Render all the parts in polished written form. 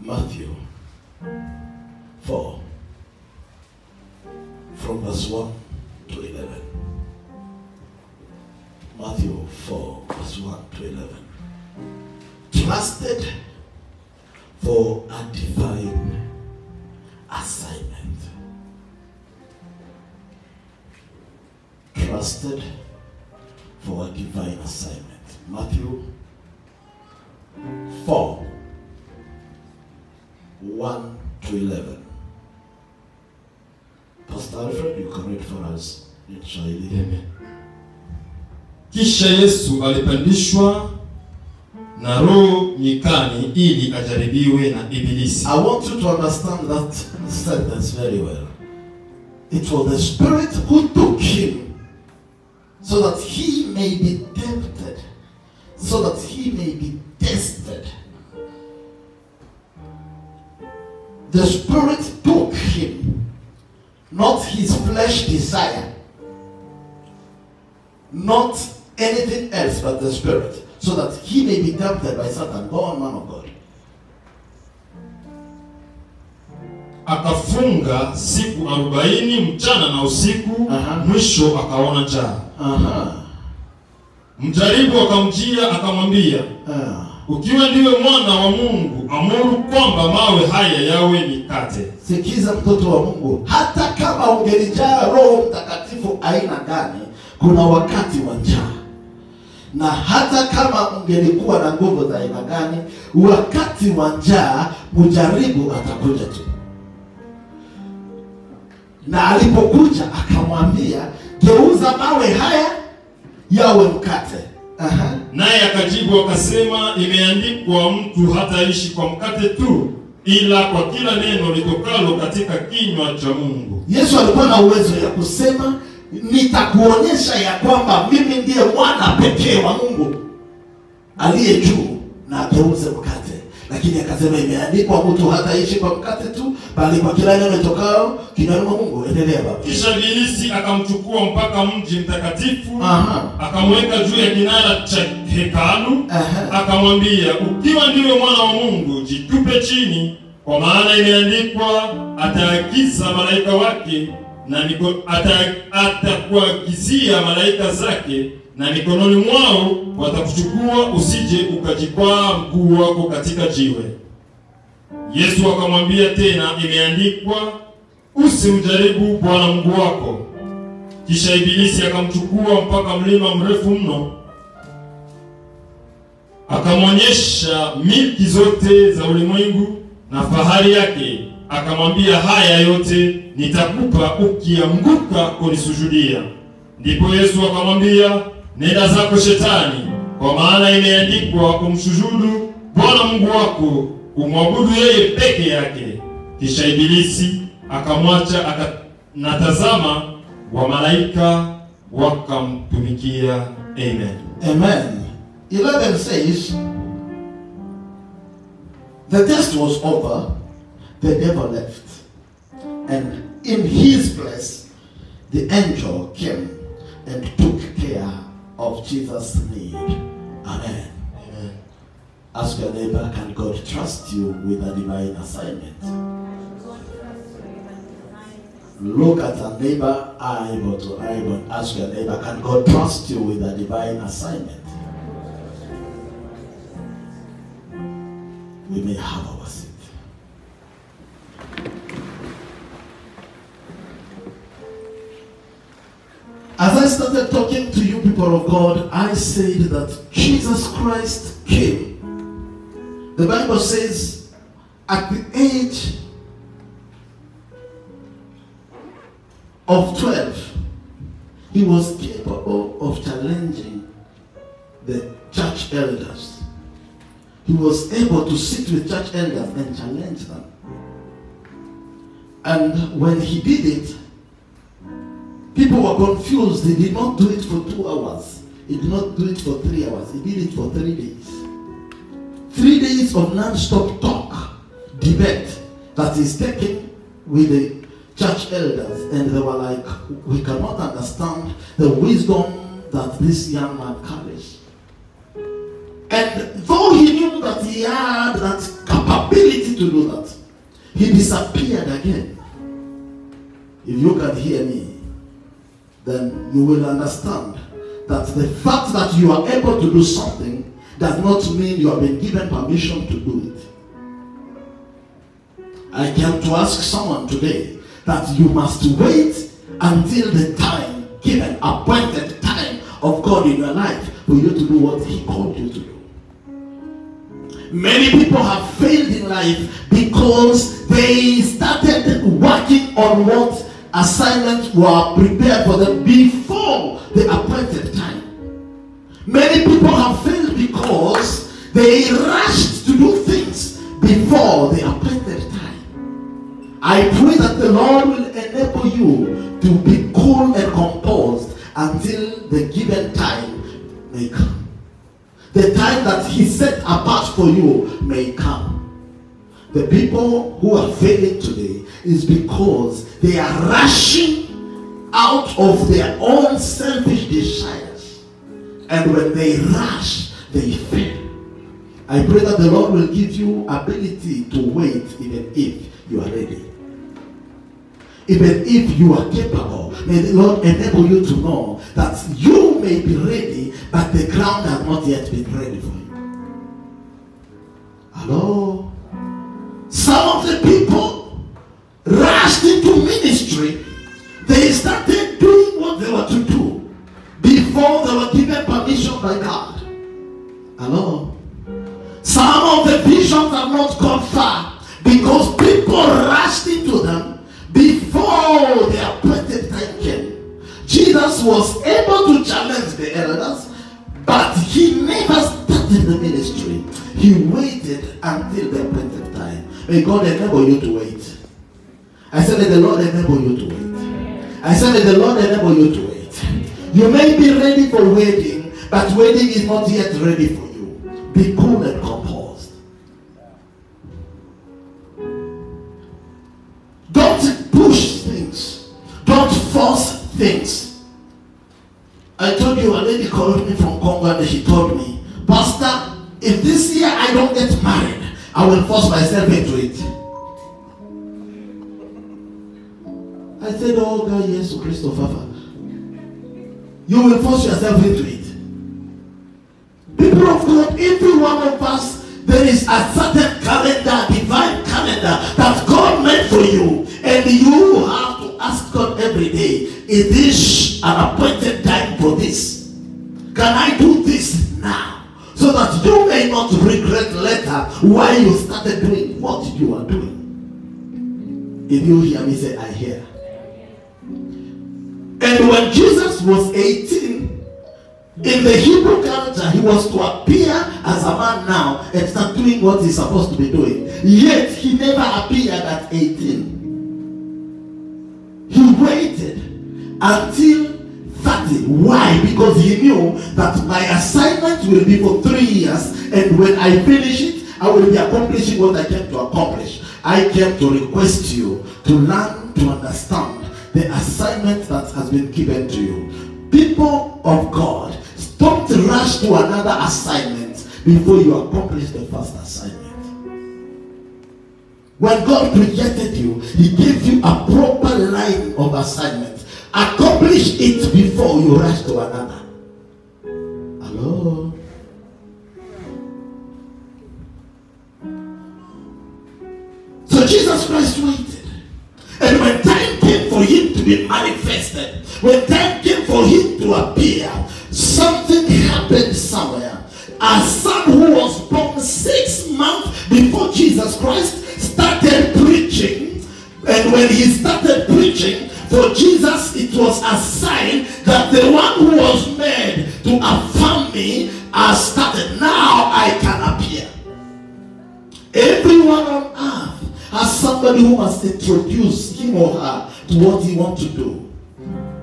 Matthew 4, from verse 1 to 11. Matthew 4, verse 1 to 11. Trusted for a divine assignment. Trusted for a divine assignment. Matthew 4, 1 to 11. Pastor Alfred, you can read for us in Swahili. Amen. Kisha Yesu alipandishwa na roho nyikani ili ajaribiwe na ibilisi. I want you to understand that sentence very well. It was the Spirit who took him so that he may be tempted, so that he may be tested. The Spirit took him, not his flesh desire, not anything else but the Spirit, so that he may be tempted by Satan. Go on, man of God. Akafunga siku 40 mchana na usiku, mwisho akaona njaa. Mjaribu akamjia akamwambia, ukiwa ndiwe mwana wa Mungu, amuru kwamba mawe haya yawe mikate. Sikiza mtoto wa Mungu, hata kama ungelijaa Roho Mtakatifu aina gani, kuna wakati wa njaa. Na hata kama ungelikuwa na nguvu za aina gani, wakati wa njaa mjaribu atakuja tu. Na alipokuja akamwambia, geuza mawe haya yawe mkate. Naye akajibu akasema, imeandikwa, mtu hataishi kwa mkate tu, ila kwa kila neno litokalo katika kinywa cha Mungu. Yesu alikuwa na uwezo ya kusema, nitakuonyesha ya kwamba mimi ndiye mwana pekee wa Mungu aliye juu, na ageuze mkate. Lakini akasema imeandikwa, mtu hataishi kwa mkate tu, bali kwa kila neno litokalo kinywani mwa Mungu. Endelea baba. Kisha ibilisi akamchukua mpaka mji mtakatifu, akamweka juu ya kinara cha hekalu, akamwambia, ukiwa ndiwe mwana wa Mungu, jitupe chini, kwa maana imeandikwa, ataagiza malaika wake na atakuagizia malaika zake, na mikononi mwao watakuchukua, usije ukajikwaa mguu wako katika jiwe. Yesu akamwambia tena, imeandikwa, usimjaribu Bwana Mungu wako. Kisha ibilisi akamchukua mpaka mlima mrefu mno, akamwonyesha milki zote za ulimwengu na fahari yake, akamwambia, haya yote nitakupa ukianguka kunisujudia. Ndipo Yesu akamwambia, nenda zako Shetani, kwa maana imeandikwa, umsujudu Bwana Mungu wako, umwabudu yeye peke yake. Kisha ibilisi akamwacha, natazama wa malaika wakamtumikia. Amen. Amen. 11 says, the test was over, the devil left, and in his place the angel came and took care of Jesus' need. Amen. Amen. Ask your neighbor, can God trust you with a divine assignment? Look at a neighbor eyeball to eyeball. Ask your neighbor, can God trust you with a divine assignment? We may have our seat. As I started talking to you people of God, I said that Jesus Christ came. The Bible says at the age of 12, he was capable of challenging the church elders. He was able to sit with church elders and challenge them. And when he did it, people were confused. He did not do it for 2 hours. He did not do it for 3 hours. He did it for 3 days. 3 days of non-stop talk, debate that is taken with the church elders. And they were like, we cannot understand the wisdom that this young man carries. And though he knew that he had that capability to to do that. He disappeared again. If you can hear me, then you will understand that the fact that you are able to do something does not mean you have been given permission to do it. I came to ask someone today that you must wait until the time given, appointed time of God in your life for you to do what He called you to do. Many people have failed in life because they started working on what assignments were prepared for them before the appointed time. Many people have failed because they rushed to do things before the appointed time. I pray that the Lord will enable you to be cool and composed until the given time may come. The time that He set apart for you may come. The people who are failing today is because they are rushing out of their own selfish desires. And when they rush, they fail. I pray that the Lord will give you ability to wait even if you are ready. Even if you are capable, may the Lord enable you to know that you may be ready, but the ground has not yet been ready for you. Hello? Some of the people rushed into ministry. They started doing what they were to do before they were given permission by God. Hello? Some of the visions have not gone far because people rushed into them before the appointed time came. Jesus was able to challenge the elders, but He never started the ministry. He waited until the appointed time. May God enable you to wait. I said, may the Lord enable you to wait. I said, may the Lord enable you to wait. You may be ready for wedding, but wedding is not yet ready for you. Be cool and composed. Don't push things. Don't force things. I told you, a lady called me from Congo and she told me, Pastor, if this year I don't get married, I will force myself into it. I said, oh God, yes, Christopher. You will force yourself into it. People of God, every one of us, there is a certain calendar, divine calendar that God made for you. And you have to ask God every day, is this an appointed time for this? Can I do this now? So that you may not regret later why you started doing what you are doing. If you hear me say, I hear. And when Jesus was 18, in the Hebrew culture, he was to appear as a man now and start doing what he's supposed to be doing. Yet, he never appeared at 18. He waited until 30. Why? Because he knew that my assignment will be for 3 years, and when I finish it, I will be accomplishing what I came to accomplish. I came to request you to learn to understand the assignment that has been given to you. People of God, don't rush to another assignment before you accomplish the first assignment. When God created you, He gave you a proper line of assignment. Accomplish it before you rush to another. Hello? So Jesus Christ waited. And when time came for Him to be manifested, when time came for Him to appear, something happened somewhere. A son who was born 6 months before Jesus Christ started preaching. And when he started preaching, for Jesus it was a sign that the one who was made to affirm me has started. Now I can appear. Everyone on earth has somebody who must introduce him or her to what he wants to do.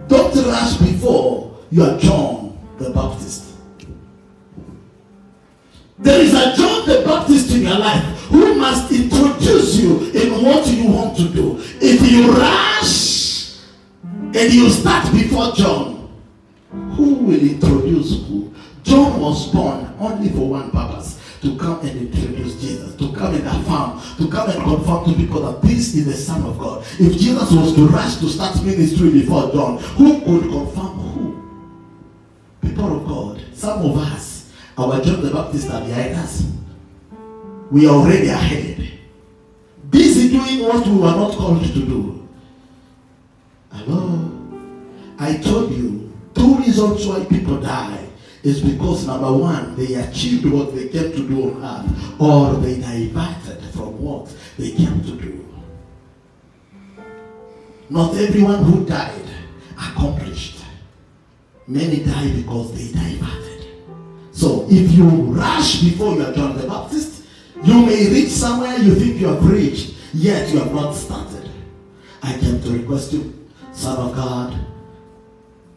Don't rush before you are John the Baptist. There is a John the Baptist in your life who must introduce you in what you want to do. If you rush and you start before John, who will introduce who? John was born only for one purpose: to come and introduce Jesus, to come and affirm, to come and confirm to people that this is the Son of God. If Jesus was to rush to start ministry before John, who could confirm who? People of God, some of us, our John the Baptist are behind us. We are already ahead, busy doing what we were not called to do. Hello? I told you, 2 reasons why people die is because, number one, they achieved what they came to do on earth, or they diverted from what they came to do. Not everyone who died accomplished. Many died because they diverted. So if you rush before you are John the Baptist, you may reach somewhere you think you have reached, yet you have not started. I came to request you, Son of God,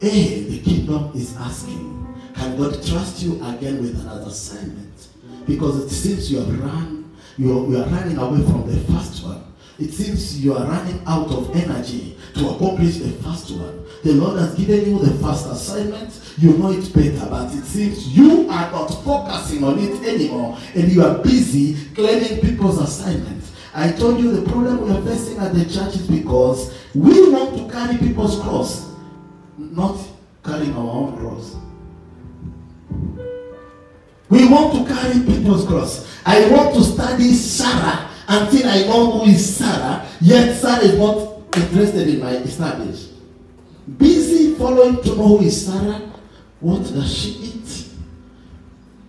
the kingdom is asking, can God trust you again with another assignment? Because it seems you have run, you are running away from the first one. It seems you are running out of energy to accomplish the first one. The Lord has given you the first assignment. You know it better, but it seems you are not focusing on it anymore, and you are busy claiming people's assignments. I told you the problem we are facing at the church is because we want to carry people's cross, not carrying our own cross. We want to carry people's cross. I want to study Sarah until I know who is Sarah, yet Sarah is not interested in my studies. Busy following to know who is Sarah. What does she eat?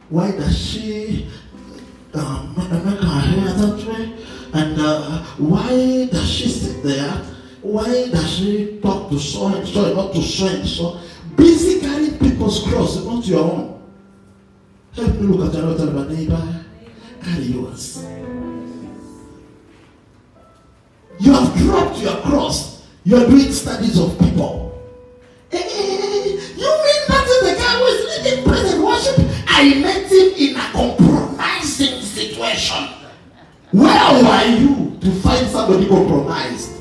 Why does she make her hair that way? And why does she sit there? Why does she talk to so and so and not to so and so? Busy carrying people's cross, not your own. Help me look at another neighbor. Carry yours. You have dropped your cross. You are doing studies of people. You mean that is the guy who is leading praise and worship? I met him in a compromising situation. Where were you to find somebody compromised?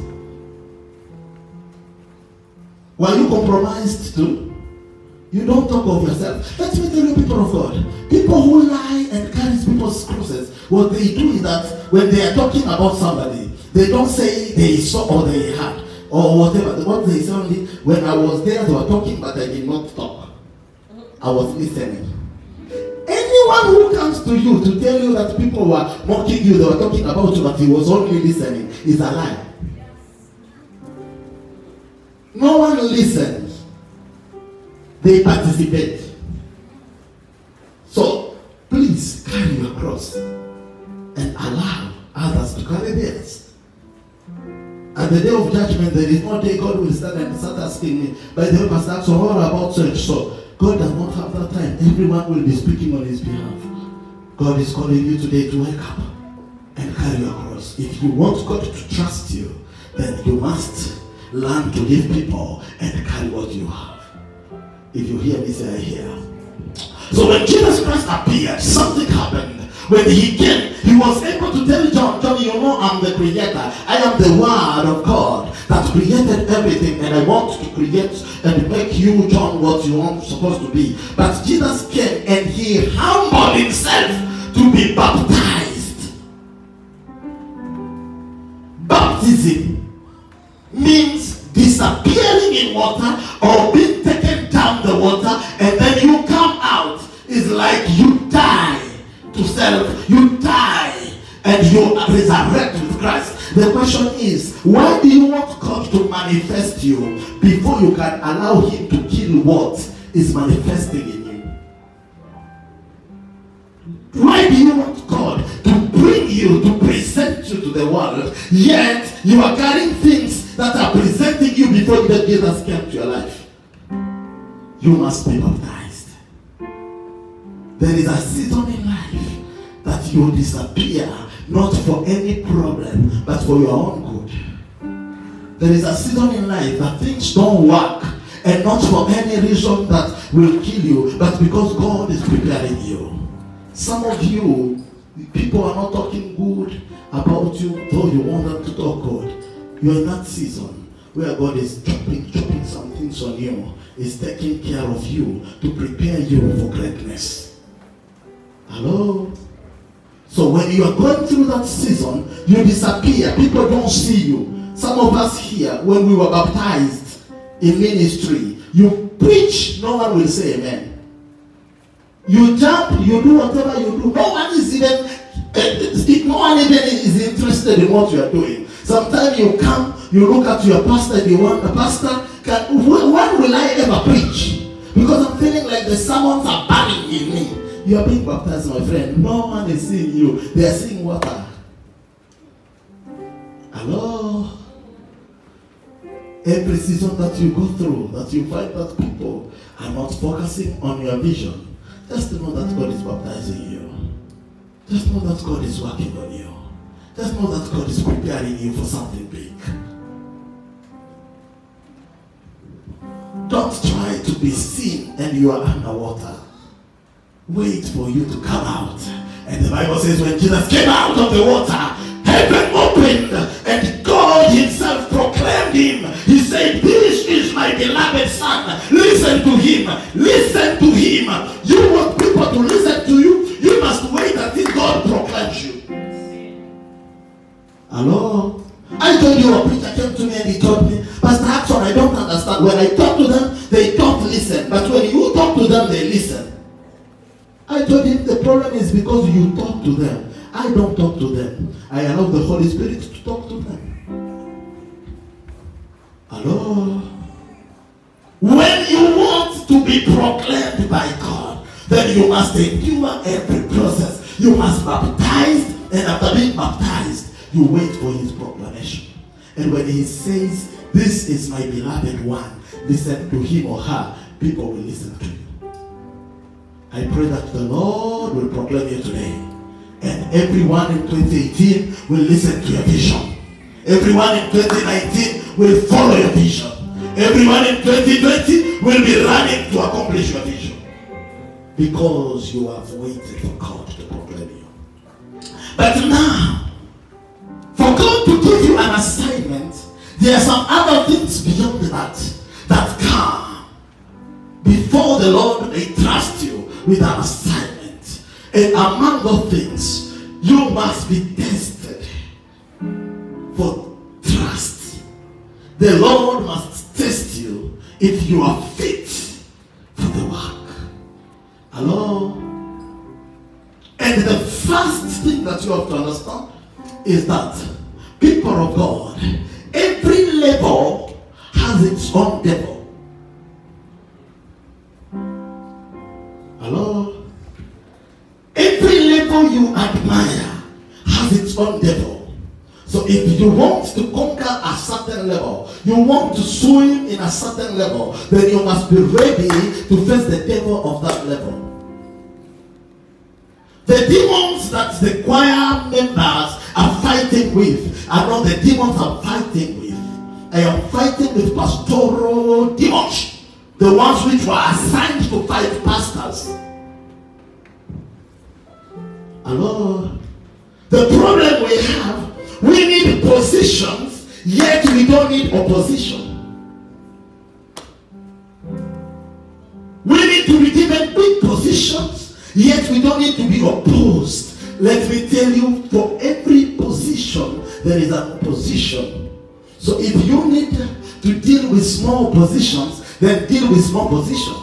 Were you compromised too? You don't talk of yourself. Let me tell you, people of God, people who lie and carry people's crosses, what they do is that when they are talking about somebody, they don't say they saw or they had or whatever. What they say only, when I was there, they were talking, but I did not talk. I was listening. Anyone who comes to you to tell you that people were mocking you, they were talking about you, but he was only listening, is a lie. No one listens. They participate. So, please carry your cross and allow others to carry theirs. At the day of judgment, there is no day God will stand and start asking me, by the way, Pastor, so what about church? So, God does not have that time. Everyone will be speaking on his behalf. God is calling you today to wake up and carry your cross. If you want God to trust you, then you must learn to leave people and carry what you have. If you hear me, say I hear. So when Jesus Christ appeared, something happened. When he came, he was able to tell John, you know I'm the creator. I am the word of God that created everything, and I want to create and make you, John, what you are supposed to be. But Jesus came and he humbled himself to be baptized. Baptism means disappearing in water or being taken down the water, and then you come out. It's like you die to self, you die and you resurrect with Christ. The question is, why do you want God to manifest you before you can allow him to kill what is manifesting in you? Why do you want God to bring you, to present you to the world, yet you are carrying things that are presenting you before Jesus came to your life? You must be baptized. There is a season in life that you disappear, not for any problem, but for your own good. There is a season in life that things don't work, and not for any reason that will kill you, but because God is preparing you. Some of you, people are not talking good about you, though you want them to talk good. You are in that season where God is chopping some things puts on you is taking care of you to prepare you for greatness. Hello? So when you are going through that season, you disappear. People don't see you. Some of us here, when we were baptized in ministry, you preach, no one will say amen. You jump, you do whatever you do. No one is even interested in what you are doing. Sometimes you come, you look at your pastor, and you wonder, Pastor, when will I ever preach? Because I'm feeling like the sermons are burning in me. You are being baptized, my friend. No one is seeing you. They are seeing water. Hello? Every season that you go through, that you find that people are not focusing on your vision, just know that God is baptizing you. Just know that God is working on you. Just know that God is preparing you for something big. Don't try to be seen and you are underwater. Wait for you to come out. And the Bible says when Jesus came out of the water, heaven opened and God himself proclaimed him. He said, "This is my beloved son. Listen to him. Listen to him." You want people to listen to you? You must wait until God proclaims you. Hello? I told you a preacher came to me and he told me, "Pastor Axon, I don't understand. When I talk to them, they don't listen. But when you talk to them, they listen." I told him the problem is because you talk to them. I don't talk to them. I allow the Holy Spirit to talk to them. Hello? When you want to be proclaimed by God, then you must endure every process. You must baptize, and after being baptized, you wait for his proclamation. And when he says, "This is my beloved one," listen to him or her, people will listen to you. I pray that the Lord will proclaim you today. And everyone in 2018 will listen to your vision. Everyone in 2019 will follow your vision. Everyone in 2020 will be running to accomplish your vision. Because you have waited for God to proclaim you. But now, for God to give you an assignment, there are some other things beyond that come before the Lord may trust you with an assignment. And among those things, you must be tested for trust. The Lord must test you if you are fit for the work. Hello? And the first thing that you have to understand is that people of God, every level has its own devil. Hello? Every level you admire has its own devil. So if you want to conquer a certain level, you want to swim in a certain level, then you must be ready to face the devil of that level. The demons that the choir members are fighting with are not the demons I'm fighting with. I am fighting with pastoral demons. The ones which were assigned to fight pastors. Hello? The problem we have, we need positions, yet we don't need opposition. We need to be given big positions, yet we don't need to be opposed. Let me tell you, for every position, there is an opposition. So if you need to deal with small positions, then deal with small positions.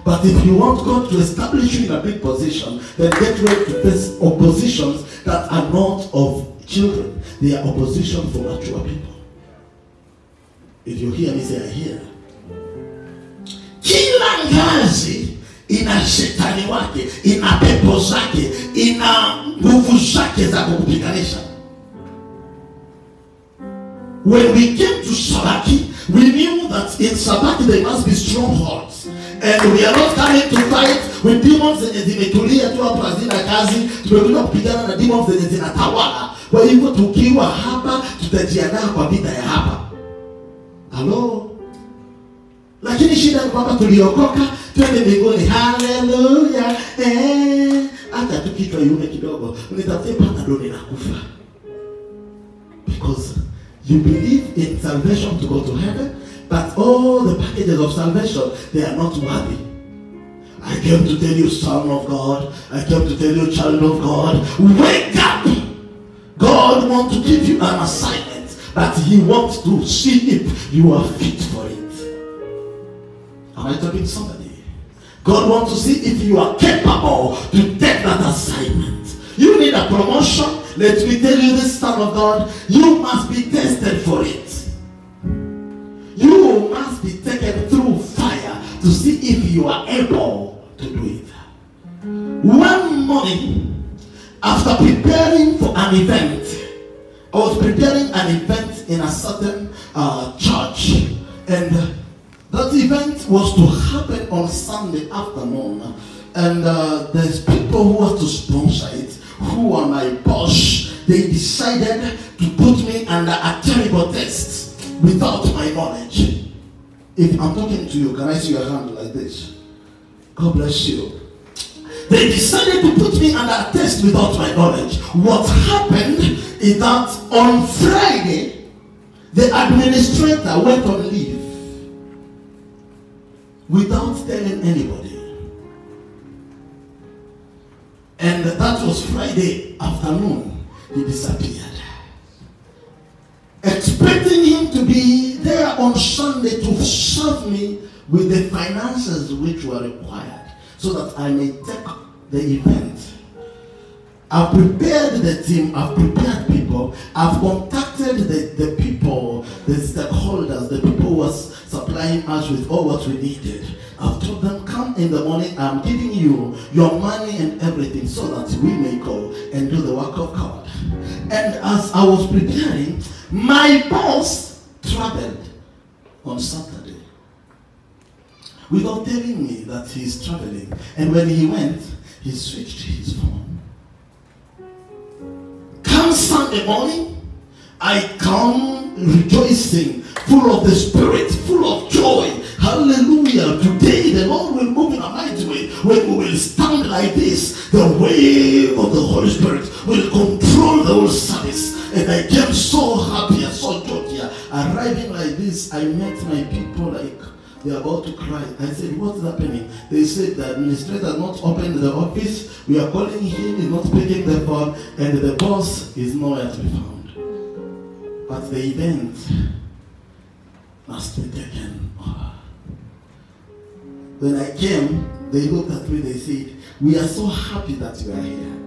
But if you want God to establish you in a big position, then get ready to face oppositions that are not of children. They are opposition for mature people. If you hear me, say I hear. Kila ngazi ina shetani wake, ina pepo zake, ina nguvu zake za kukupiganisha. When we came to Sabaki, we knew that in Sabaki there must be strongholds. And we are not coming to fight with demons zenye zimetulia tu hapa hazina kazi. Tumekuja kupigana na demons zenye zinatawala. Kwa hivyo tukiwa hapa, tutajiandaa kwa vita ya hapa. Hello? Lakini shida ni kwamba tuliokoka, twende mbinguni. Hallelujah. Hata tu kichwa yume kidogo, unitafutie panadol na kufa. Because you believe in salvation to go to heaven, But all the packages of salvation, they are not worthy. I came to tell you, son of God. I came to tell you, child of God. Wake up! God wants to give you an assignment, but He wants to see if you are fit for it. Am I talking to somebody? God wants to see if you are capable to take that assignment. You need a promotion. Let me tell you this, son of God. You must be tested for it. You must be taken through fire to see if you are able to do it. One morning, after preparing for an event, I was preparing an event in a certain church, and that event was to happen on Sunday afternoon. And there's people who want to sponsor it, who are my boss. They decided to put me under a terrible test without my knowledge. If I'm talking to you, can I see your hand like this? God bless you. They decided to put me under a test without my knowledge. What happened is that on Friday, the administrator went on leave without telling anybody. And that was Friday afternoon. He disappeared. Expecting him to be there on Sunday to serve me with the finances which were required so that I may take the event. I've prepared the team, I've prepared people, I've contacted the people, the stakeholders, the people who were supplying us with all what we needed. I've told them, come in the morning, I'm giving you your money and everything so that we may go and do the work of God. And as I was preparing, my boss traveled on Saturday without telling me that he's traveling. And when he went, he switched his phone. Come Sunday morning, I come rejoicing, full of the Spirit, full of joy. Hallelujah. Today the Lord will move in a mighty way. When we will stand like this, the wave of the Holy Spirit will control the whole service. And I came so happy and so joyful here. Arriving like this, I met my people like they're about to cry. I said, what's happening? They said the administrator has not opened the office. We are calling him, he's not picking the phone, and the boss is nowhere to be found. But the event must be taken over. When I came, they looked at me, they said, we are so happy that you are here.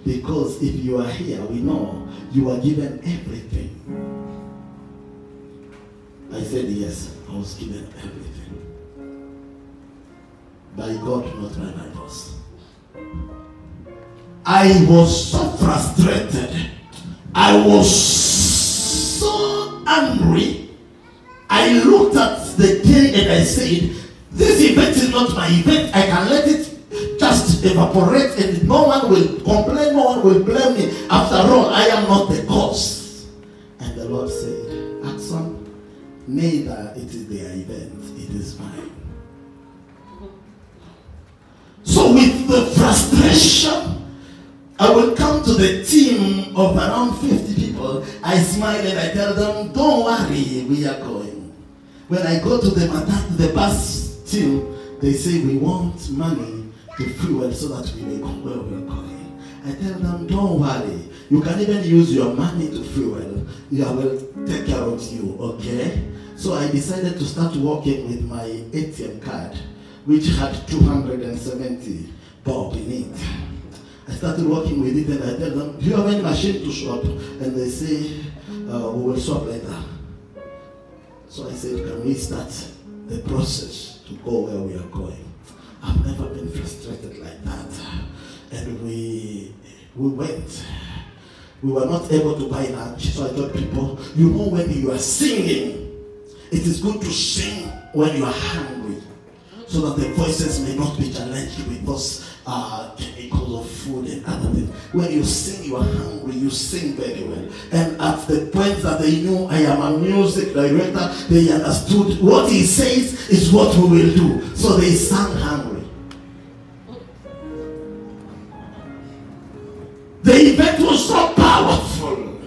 Because if you are here, we know you are given everything. I said, yes, I was given everything. By God, not by my boss. I was so frustrated. I was so angry. I looked at the day and I said, this event is not my event. I can let it just evaporate and no one will complain, no one will blame me. After all, I am not the cause. And the Lord said, Axon, neither it is their event, it is mine. So with the frustration, I will come to the team of around 50 people. I smile and I tell them, don't worry, we are going. When I go to the bus team, they say we want money to fuel so that we may go where we are going. I tell them, don't worry. You can even use your money to fuel. I will take care of you, okay? So I decided to start working with my ATM card, which had 270 bob in it. I started working with it and I tell them, do you have any machine to swap? And they say, we will swap later. So I said, can we start the process to go where we are going? I've never been frustrated like that. And we went. We were not able to buy lunch. So I told people, you know when you are singing, it is good to sing when you are hungry, so that the voices may not be challenged with those chemicals of food and other things. When you sing, you are hungry, you sing very well. And at the point that they knew I am a music director, they understood what he says is what we will do. So they sang hungry. The event was so powerful.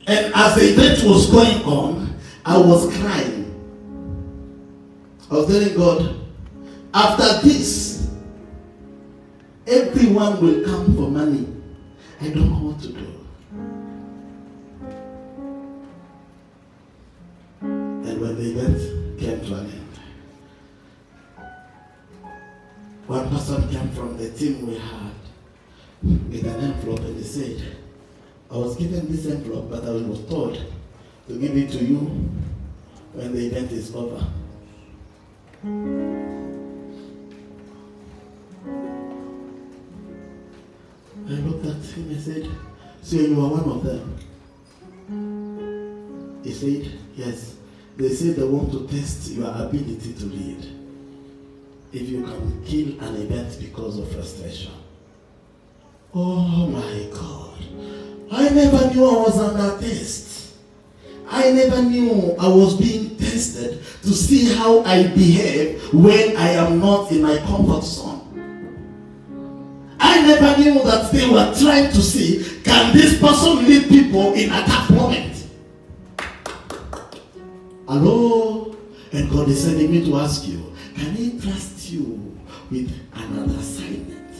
And as the event was going on, I was crying. I was telling God, after this, everyone will come for money. I don't know what to do. And when the event came to an end, one person came from the team we had with an envelope, and he said, I was given this envelope, but I was told to give it to you when the event is over. I looked at him and said, so you are one of them? He said, yes. They said they want to test your ability to lead. If you can kill an event because of frustration. Oh my God. I never knew I was under test. I never knew I was being tested to see how I behave when I am not in my comfort zone. I never knew that they were trying to see, can this person lead people in a tough moment? Hello? And God is sending me to ask you, can He trust you with another assignment?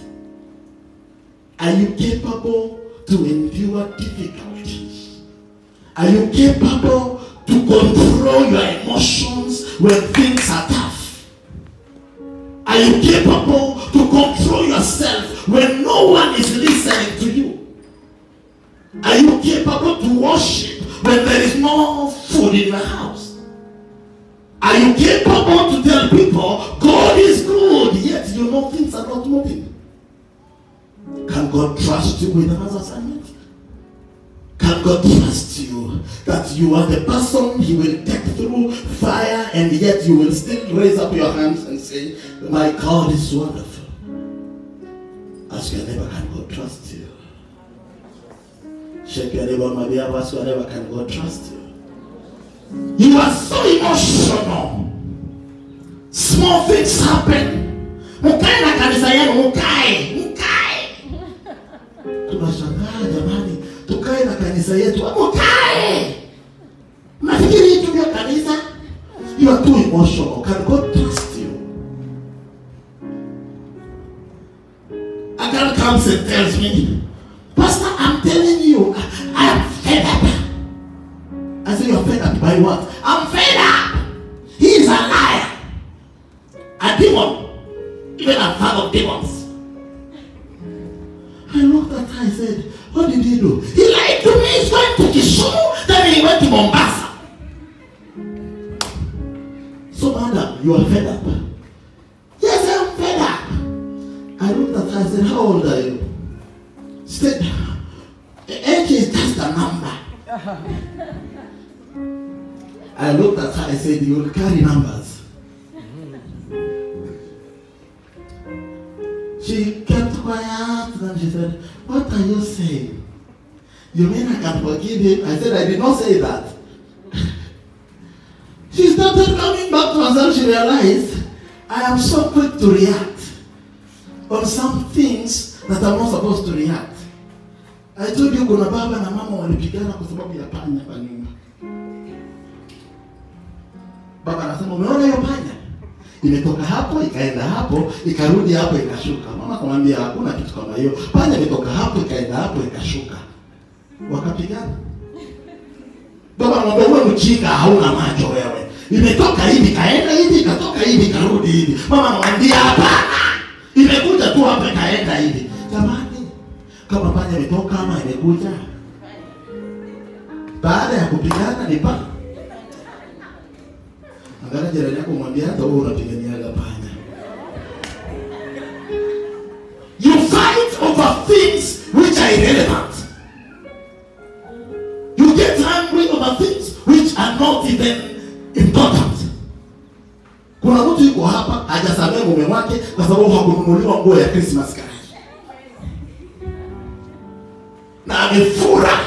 Are you capable to endure difficulties? Are you capable to control your emotions when things are tough? Are you capable to control yourself when no one is listening to you? Are you capable to worship when there is no food in the house? Are you capable to tell people God is good, yet you know things are not moving? Can God trust you with another assignment? Can God trust you that you are the person He will take through fire, and yet you will still raise up your hands and say, my God is wonderful? Ask your neighbor, can God trust you? Shake your neighbor, my dear, ask your neighbor, can God trust you? You are so emotional. Small things happen. Mukae na kanisa yenu, mukae. Tunashangaa jamani, tukae na kanisa yetu, mukae. Nafikiri tu ya kanisa. You are too emotional. Can God trust you? A girl comes and tells me, Pastor, I'm telling you, I am fed up. I say, you're fed up by what? I'm fed up. He is a liar. A demon. Even a father of demons. I looked at her and said, what did he do? He lied to me. He's going to Kisumu. Then he went to Mombasa. So, madam, you are fed up. Yes, I'm fed up. I looked at her and said, how old are you? She said, age is just a number. I looked at her and said, you will carry numbers. She kept quiet, and she said, what are you saying? You mean I can forgive him? I said, I did not say that. She started coming back to herself. She realized, I am so quick to react on some things that I'm not supposed to react. I told you, kuna baba na mama walipigana kwa sababu ya panya kwa nyumba. Baba anasema, umeona hiyo panya? Imetoka hapo, ikaenda hapo, ikarudi hapo, ikashuka. Mama akamwambia, hakuna kitu kama hiyo. Panya imetoka hapo, ikaenda hapo, ikashuka. Wakapigana. Baba anamwambia, wewe mjinga, hauna macho wewe. Imetoka hivi, kaenda hivi, ikatoka hivi, karudi hivi. Mama anamwambia, hapana. Imekuja tu hapa, ikaenda hivi. Jamani, kama panya imetoka ama imekuja, baada ya kupigana ni pa. Angalia jirani yako, mwambie hata wewe unapiganiaga panya. You fight over things which are irrelevant. You get angry over things which are not even important. Kuna mtu yuko hapa hajasamehe mume wake kwa sababu hakununuliwa nguo ya Christmas card. Na amefura.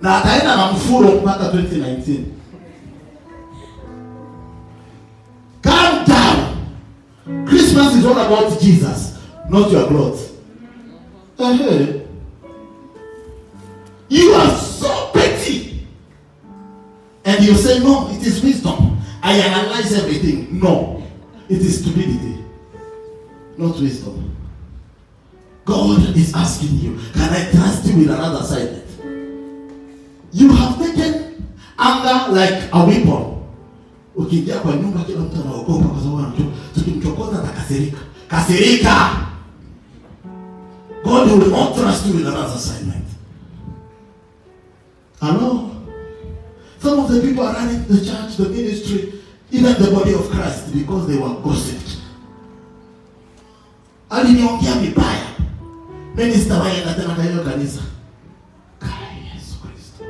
Na ataenda na mfuro mpaka 2019. Calm down. Christmas is all about Jesus, not your clothes. You are so petty. And you say, no, it is wisdom. I analyze everything. No. It is stupidity, not wisdom. God is asking you, can I trust you with another assignment? You have taken anger like a weapon. Ukiingia kwa nyumba kila mtu anaogopa kwa sababu anajua tukimchokoza atakasirika. Kasirika. God will not trust you with another assignment. Hello? Some of the people are running the church, the ministry, even the body of Christ because they were gossiped. Aliniongea vibaya. Minister waenda tena kwa hiyo kanisa. Yesu Kristo.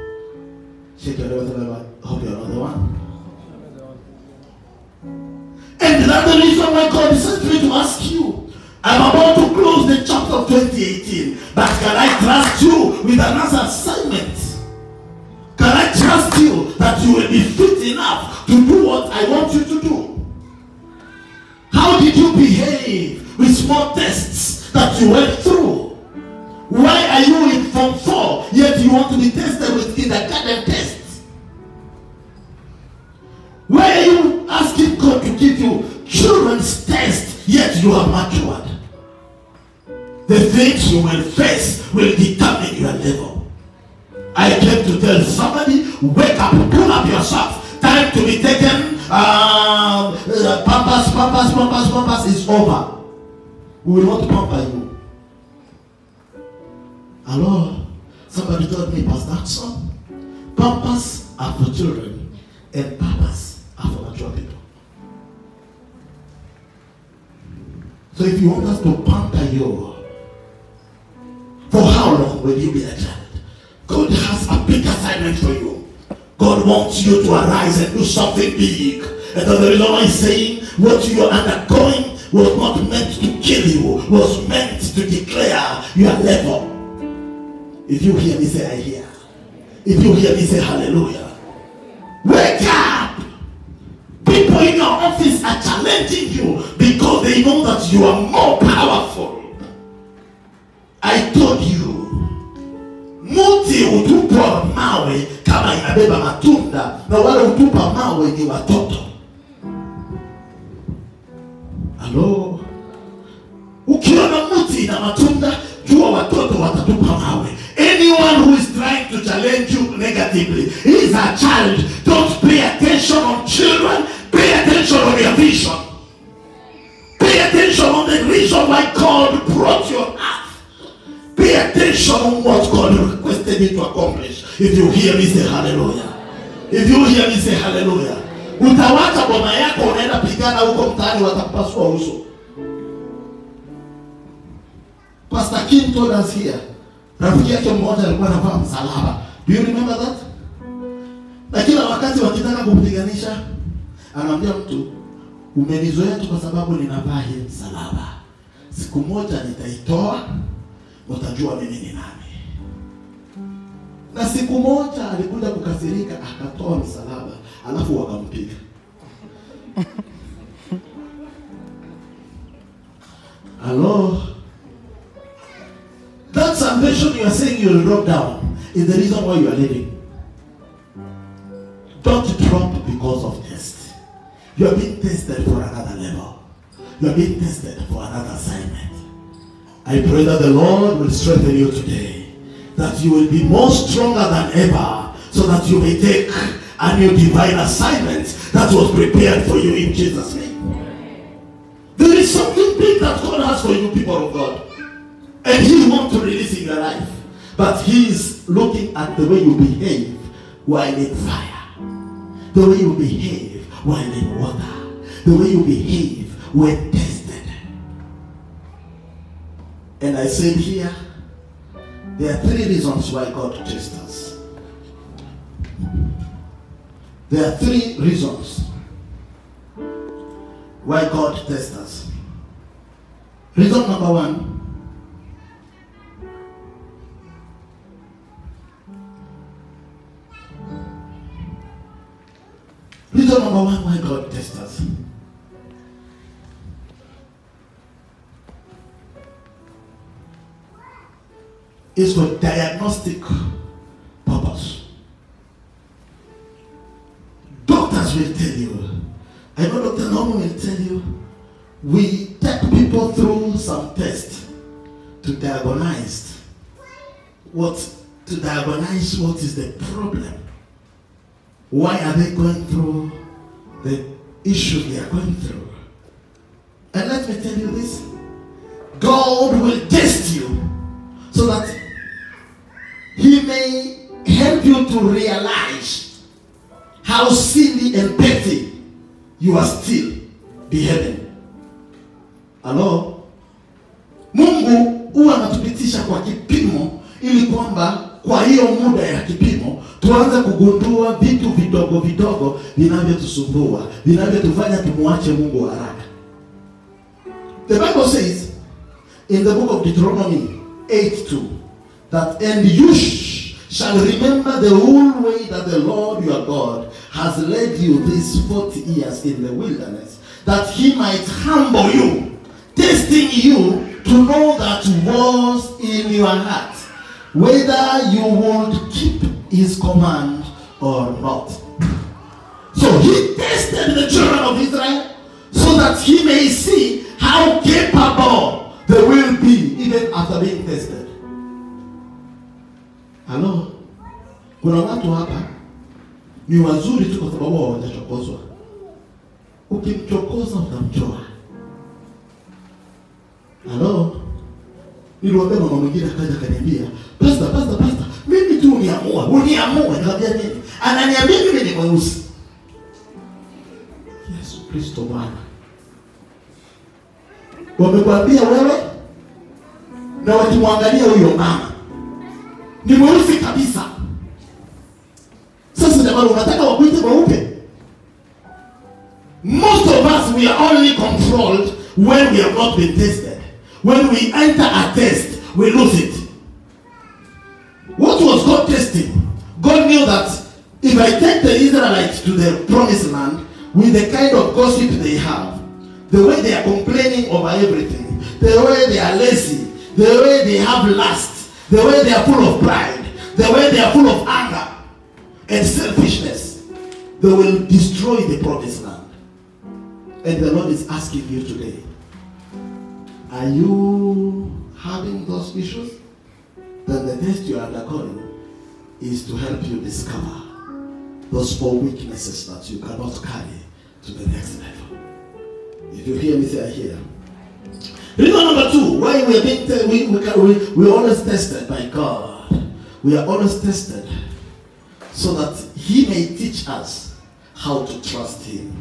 Shake your neighbor, hope you're not the one. And that's the reason why God sent me to ask you. I'm about to close the chapter of 2018. But can I trust you with another assignment? Can I trust you that you will be fit enough to do what I want you to do? How did you behave with small tests that you went through? Why are you in Form 4 yet you want to be tested with kindergarten tests? Why are you asking God to give you children's tests yet you have matured? The things you will face will determine your level. I came to tell somebody, wake up, pull up yourself. Time to be taken. Pampers is over. We will not pamper you. Hello? Somebody told me, Pastor Hudson, pampers are for children and pampers are for mature people. So if you want us to pamper you, for how long will you be a child? God has a big assignment for you. God wants you to arise and do something big. And the reason why he's saying what you are undergoing was not meant to kill you, was meant to declare your level. If you hear me, say I hear. If you hear me, say hallelujah. Wake up! People in your office are challenging you because they know that you are more powerful. I told you, muti utupa mawe kama inabeba matunda, na wale utupa mawe ni watoto. Hello? Ukiona muti na matunda, jua watoto watatupa mawe. Anyone who is trying to challenge you negatively is a child. Don't pay attention on children. Pay attention on your vision. Pay attention on the reason why God brought you on earth. Pay attention on what God requested you to accomplish. If you hear me, say hallelujah. If you hear me, say hallelujah. Utawacha boma yako unaenda pigana huko mtaani watakupasua uso. Pastor Kim told us here. Rafiki yake mmoja alikuwa anavaa msalaba. Do you remember that? Na kila wakati wakitaka kumpiganisha, anamwambia mtu, umenizoea tu kwa sababu ninavaa hii msalaba. Siku moja nitaitoa, utajua mimi ni nani. Na siku moja alikuja kukasirika, akatoa msalaba, alafu wakampiga. Hello? That salvation you are saying you will drop down is the reason why you are living. Don't drop because of test. You are being tested for another level. You are being tested for another assignment. I pray that the Lord will strengthen you today. That you will be more stronger than ever. So that you may take a new divine assignment that was prepared for you in Jesus' name. There is something big that God has for you, people of God. And he wants to release in your life. But he is looking at the way you behave while in fire. The way you behave while in water. The way you behave when tested. And I said here, there are 3 reasons why God tests us. There are 3 reasons why God tests us. Reason number 1. Reason number 1 why God tests us. Is for diagnostic purpose. Doctors will tell you I know Dr. Norman will tell you, we take people through some tests to diagnose what is the problem. Why are they going through the issues they are going through? And let me tell you this, God will test you so that He may help you to realize how silly and petty you are still behaving. Hello? Mungu huwa anatupitisha kwa kipimo ili kwamba kwa hiyo muda ya kipimo tuanze kugundua vitu vidogo vidogo vinavyotusumbua, vinavyotufanya tumuache Mungu haraka. The Bible says in the book of Deuteronomy 8:2 that and you shall remember the whole way that the Lord your God has led you these 40 years in the wilderness, that He might humble you, testing you to know that was in your heart, whether you would keep His command or not. So He tested the children of Israel so that He may see how capable they will be even after being tested. Hello? Kuna watu hapa ni wazuri tu kwa sababu hawajachokozwa. Ukimchokoza utamchoa. Hello? Niliwaambia mama mwingine akaja akaniambia, "Pastor, mimi tu uniamua." Nikamwambia nini? Ananiambia mimi ni mweusi. Yesu Kristo Bwana. Wamekwambia wewe na wakimwangalia huyo mama ni mweusi kabisa. Sasa jamani, unataka wakuite mweupe? Most of us, we are only controlled when we have not been tested. When we enter a test, we lose it. What was God testing? God knew that if I take the Israelites to the promised land with the kind of gossip they have, the way they are complaining over everything, the way they are lazy, the way they have lust, the way they are full of pride, the way they are full of anger and selfishness, they will destroy the promised land. And the Lord is asking you today, are you having those issues? Then the test you are undergoing is to help you discover those 4 weaknesses that you cannot carry to the next level. If you hear me, say I hear. Reason number 2, why we are being we are always tested by God. We are always tested so that He may teach us how to trust Him.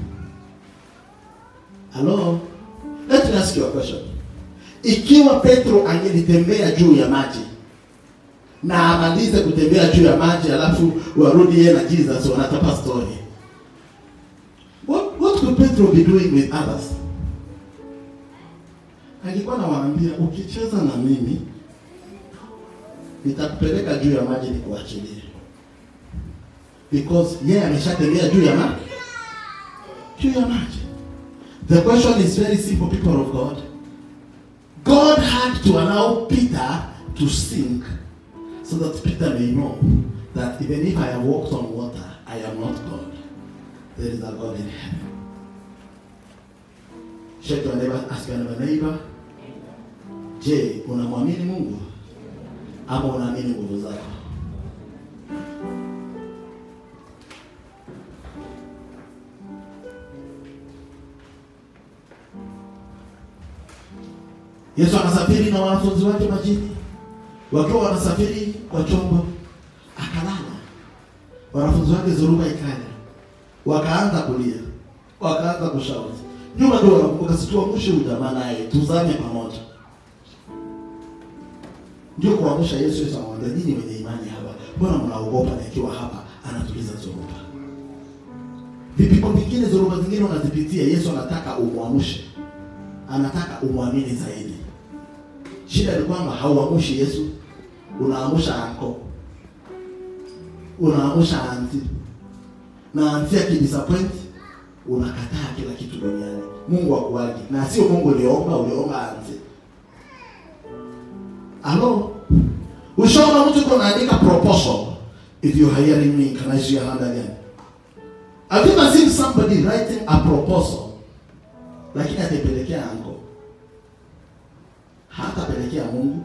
Hello? Let me ask you a question. Ikiwa Petro angelitembea juu ya maji na amalize kutembea juu ya maji alafu warudi yeye na Jesus wanatapa story, what could Petro be doing with others? Alikuwa anawaambia, ukicheza na mimi nitakupeleka juu ya maji nikuachilie. Because yeye ameshatembea juu ya maji. Juu ya maji. The question is very simple, people of God. God had to allow Peter to sink so that Peter may know that even if I have walked on water, I am not God. There is a God in heaven. Shake your neighbor, ask your neighbor, je, unamwamini Mungu ama unaamini nguvu zako? Yesu anasafiri na wanafunzi wake majini. Wakiwa wanasafiri kwa chombo, akalala. Wanafunzi wake zoruba ikaja. Wakaanza kulia. Wakaanza kushauri. Nyuma ndio wanakumbuka, situamshe ujamaa naye, tuzame pamoja. Ndio kuamsha Yesu akamwambia, "Nini wenye imani hapa? Mbona mnaogopa na ikiwa hapa anatuliza zoruba?" Vipimo vingine, zoruba zingine unazipitia, Yesu anataka umwamshe. Anataka umwamini zaidi. Shida ni kwamba hauamushi Yesu, unaamusha anko. Unaamusha anti. Na anti akidisappoint, unakataa kila kitu duniani. Mungu hakuaji. Na sio Mungu uliomba anti. Hello? Ushaona mtu kwa anaandika proposal. If you are hearing me, can I see your hand again? Have you ever seen somebody writing a proposal lakini atapelekea anko? Hatapelekea Mungu.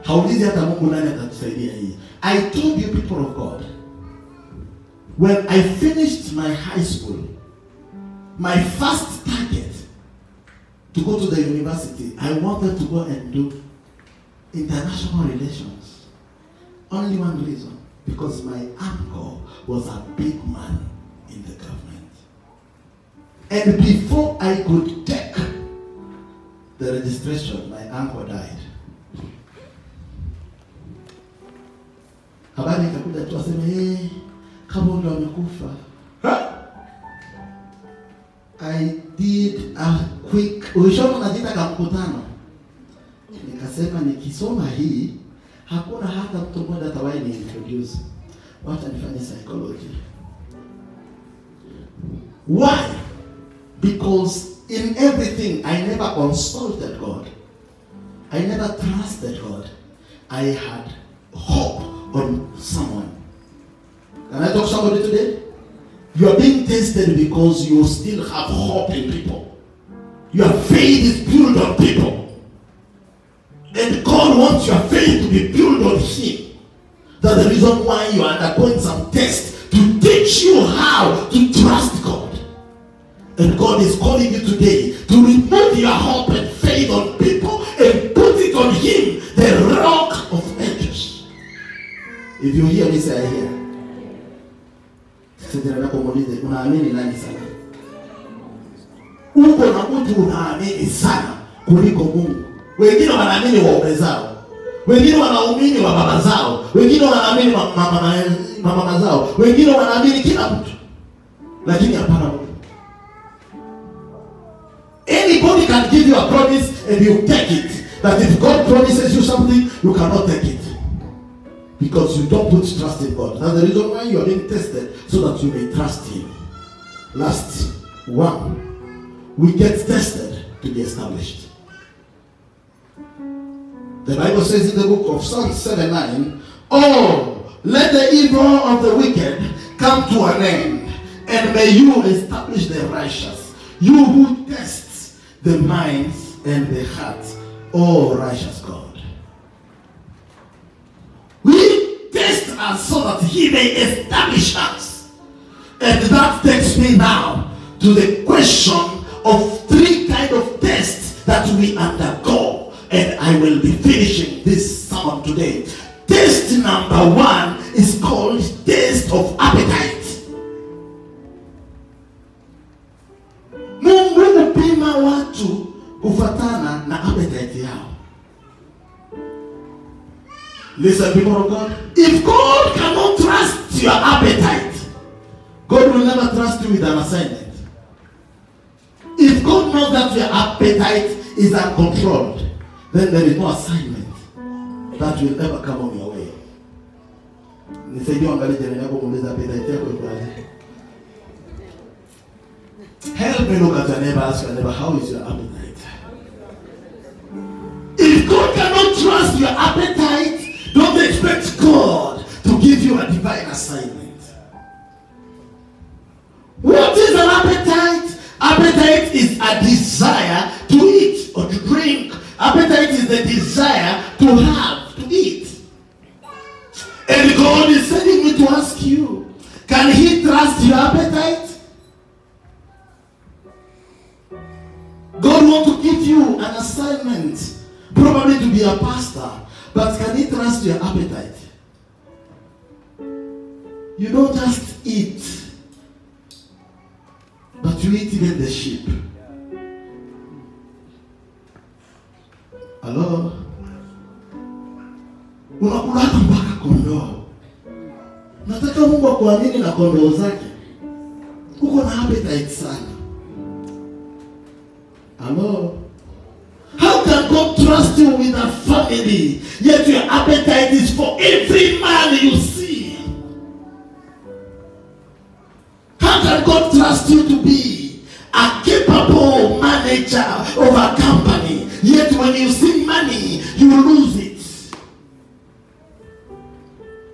Haulizi hata Mungu nani atatusaidia hii. I told you, people of God, when I finished my high school, my first target to go to the university, I wanted to go and do international relations. Only one reason, because my uncle was a big man in the government. And before I could take the registration, my uncle died. Habari ikakuja tu aseme, kama ndo amekufa. I did a quick, ulishono najita kama mkutano. Nikasema nikisoma hii, hakuna hata mtu mmoja atawahi ni introduce. Wacha nifanye psychology. Why? Because in everything I never consulted God. I never trusted God. I had hope on someone. Can I talk to somebody today? You are being tested because you still have hope in people. Your faith is built on people. And God wants your faith to be built on Him. That's the reason why you are undergoing some tests to teach you how to trust God. And God is calling you today to remove your hope and faith on people and put it on Him, the rock of ages. If you hear me, say I hear. Unaamini nani sana? Uko na mtu unaamini sana kuliko Mungu. Wengine wanaamini waume zao, wengine wanaamini wa baba zao, wengine wanaamini mama zao, wengine wanaamini kila mtu, lakini hapana Mungu. Anybody can give you a promise and you take it. But if God promises you something, you cannot take it. Because you don't put trust in God. That's the reason why you are being tested, so that you may trust Him. Last one. We get tested to be established. The Bible says in the book of Psalms 7:9, "Oh, let the evil of the wicked come to an end, and may you establish the righteous. You who tests the minds and the hearts, oh righteous God." We test us so that He may establish us. And that takes me now to the question of 3 kinds of tests that we undergo. And I will be finishing this sermon today. Test number 1 is called test of appetite. Mungu hupima watu kufuatana na appetite yao. Listen, people of God. If God cannot trust your appetite, God will never trust you with an assignment. If God knows that your appetite is uncontrolled, then there is no assignment that will ever come on your way. Nisaidie angalia jirani yako muulize appetite yako iko aje. Help me look at your neighbor, ask your neighbor, how is your appetite? If God cannot trust your appetite, don't expect God to give you a divine assignment. What is an appetite? Appetite is a desire to eat or to drink. Appetite is the desire to have, to eat. And God is sending me to ask you, can He trust your appetite? God wants to give you an assignment, probably to be a pastor, but can He trust your appetite? You don't just eat, but you eat even the sheep. Hello? Unakulaka mpaka kondoo. Nataka Mungu akuamini na kondoo zake. Uko na appetite sana. Hello? How can God trust you with a family, yet your appetite is for every man you see? How can God trust you to be a capable manager of a company, yet when you see money, you lose it?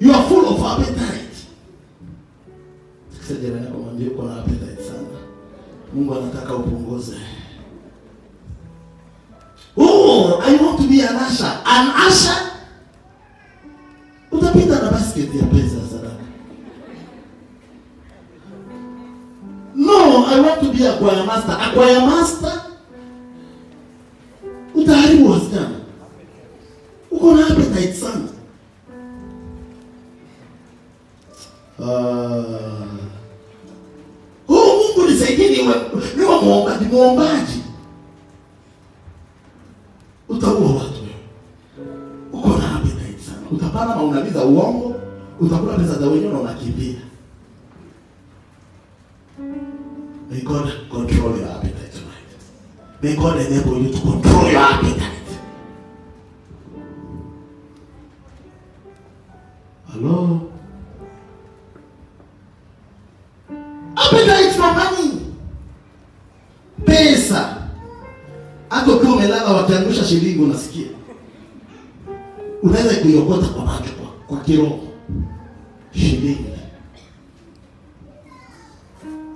You are full of appetite. mwambie uko na appetite sana. Mungu anataka upunguze. Oh, I want to be an usher. An usher? Utapita na basket ya pesa sadaka. No, I want to be a choir master. A choir master? Utaharibu wasichana. Uko na appetite sana. Mungu nisaidie niwe muombaji. Utaua watu wewe. Uko na appetite sana. Utapana maunabii za uongo, utakula pesa za wenyewe na unakimbia. May God control your appetite tonight. May God enable you to control your appetite. Hello? Appetite for money. Pesa. Hata ukiwa umelala wakiangusha shilingi unasikia. Unaweza kuiokota kwa macho kwa kiroho. Shilingi.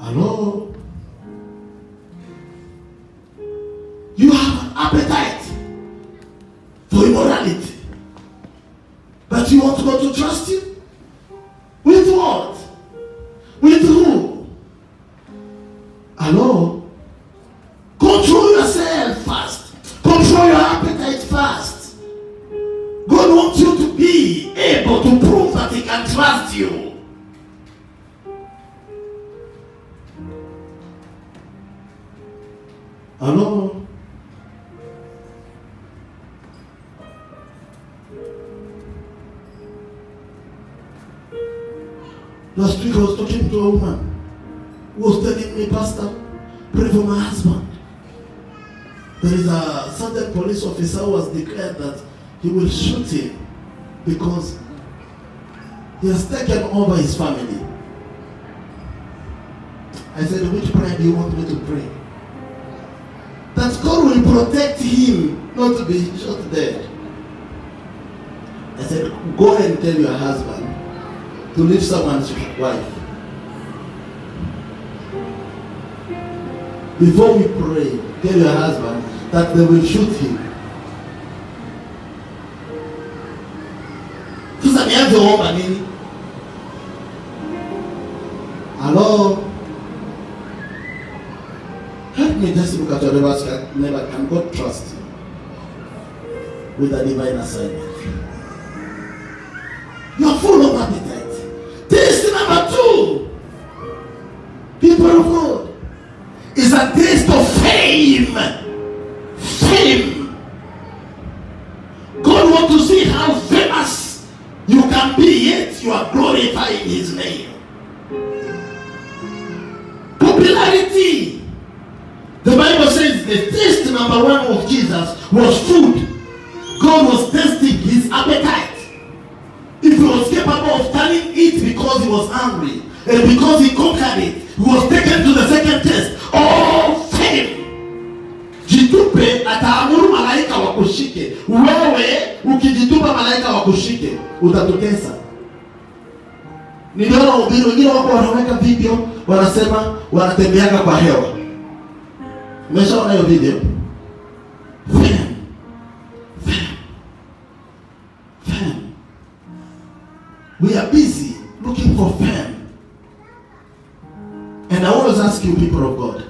Hello? You have an appetite for immorality. But you want God to trust you? With what? With who? Hello? Control yourself first. Control your appetite first. God wants you to be able to prove that He can trust you. Hello? Last week I was talking to a woman who was telling me, Pastor, pray for my husband. There is a certain police officer who has declared that he will shoot him because he has taken over his family. I said, which prayer do you want me to pray? That God will protect him not to be shot dead. I said, go and tell your husband to leave someone's wife. Before we pray, tell your husband that they will shoot him. Sasa nianze omba nini? Hello? Help me just look at your neighbor. Can God trust you with a divine assignment? You are full of appetite. Taste number 2, people of God, is a taste of fame. Fame. God wants to see how famous you can be, yet you are glorifying His name. Popularity. The Bible says the taste number 1 of Jesus was food. God was testing His appetite. If He was capable of turning it because He was hungry, and because He conquered it, He was taken to the second test. Oh, fame! Jitupe ataamuru malaika wakushike. Wewe ukijitupa malaika wakushike, utatokesa. Niliona ubiri wengine wako wanaweka video, wanasema wanatembeaga kwa hewa. Umeshaona hiyo video? Fame. Fame. Fame. We are busy looking for fame. And I always ask you, people of God,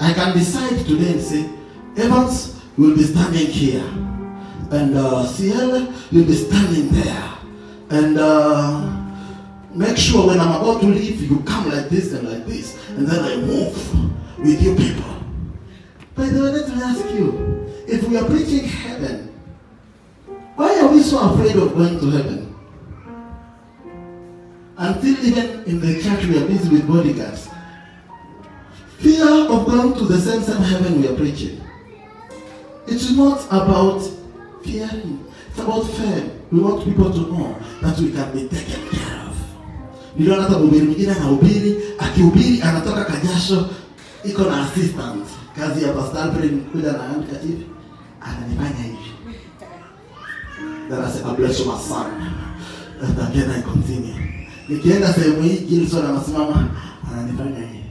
I can decide today and say, Evans will be standing here, and CL will be standing there, and make sure when I'm about to leave, you come like this and like this, and then I move with you people. By the way, let me ask you, if we are preaching heaven, why are we so afraid of going to heaven? Until even in the church we are busy with bodyguards. Fear of going to the same heaven we are preaching. It's not about fearing. It's about fame. We want people to know that we can be taken care of. Niliona hata mhubiri mwingine anahubiri, akihubiri anatoka kajasho, iko na assistant. Kazi ya Pastor Alfred kuja na handkerchief, ananifanya hivi. Then I said, I bless you, my son. And again I continue. Nikienda sehemu hii Gilson anasimama ananifanya hivi.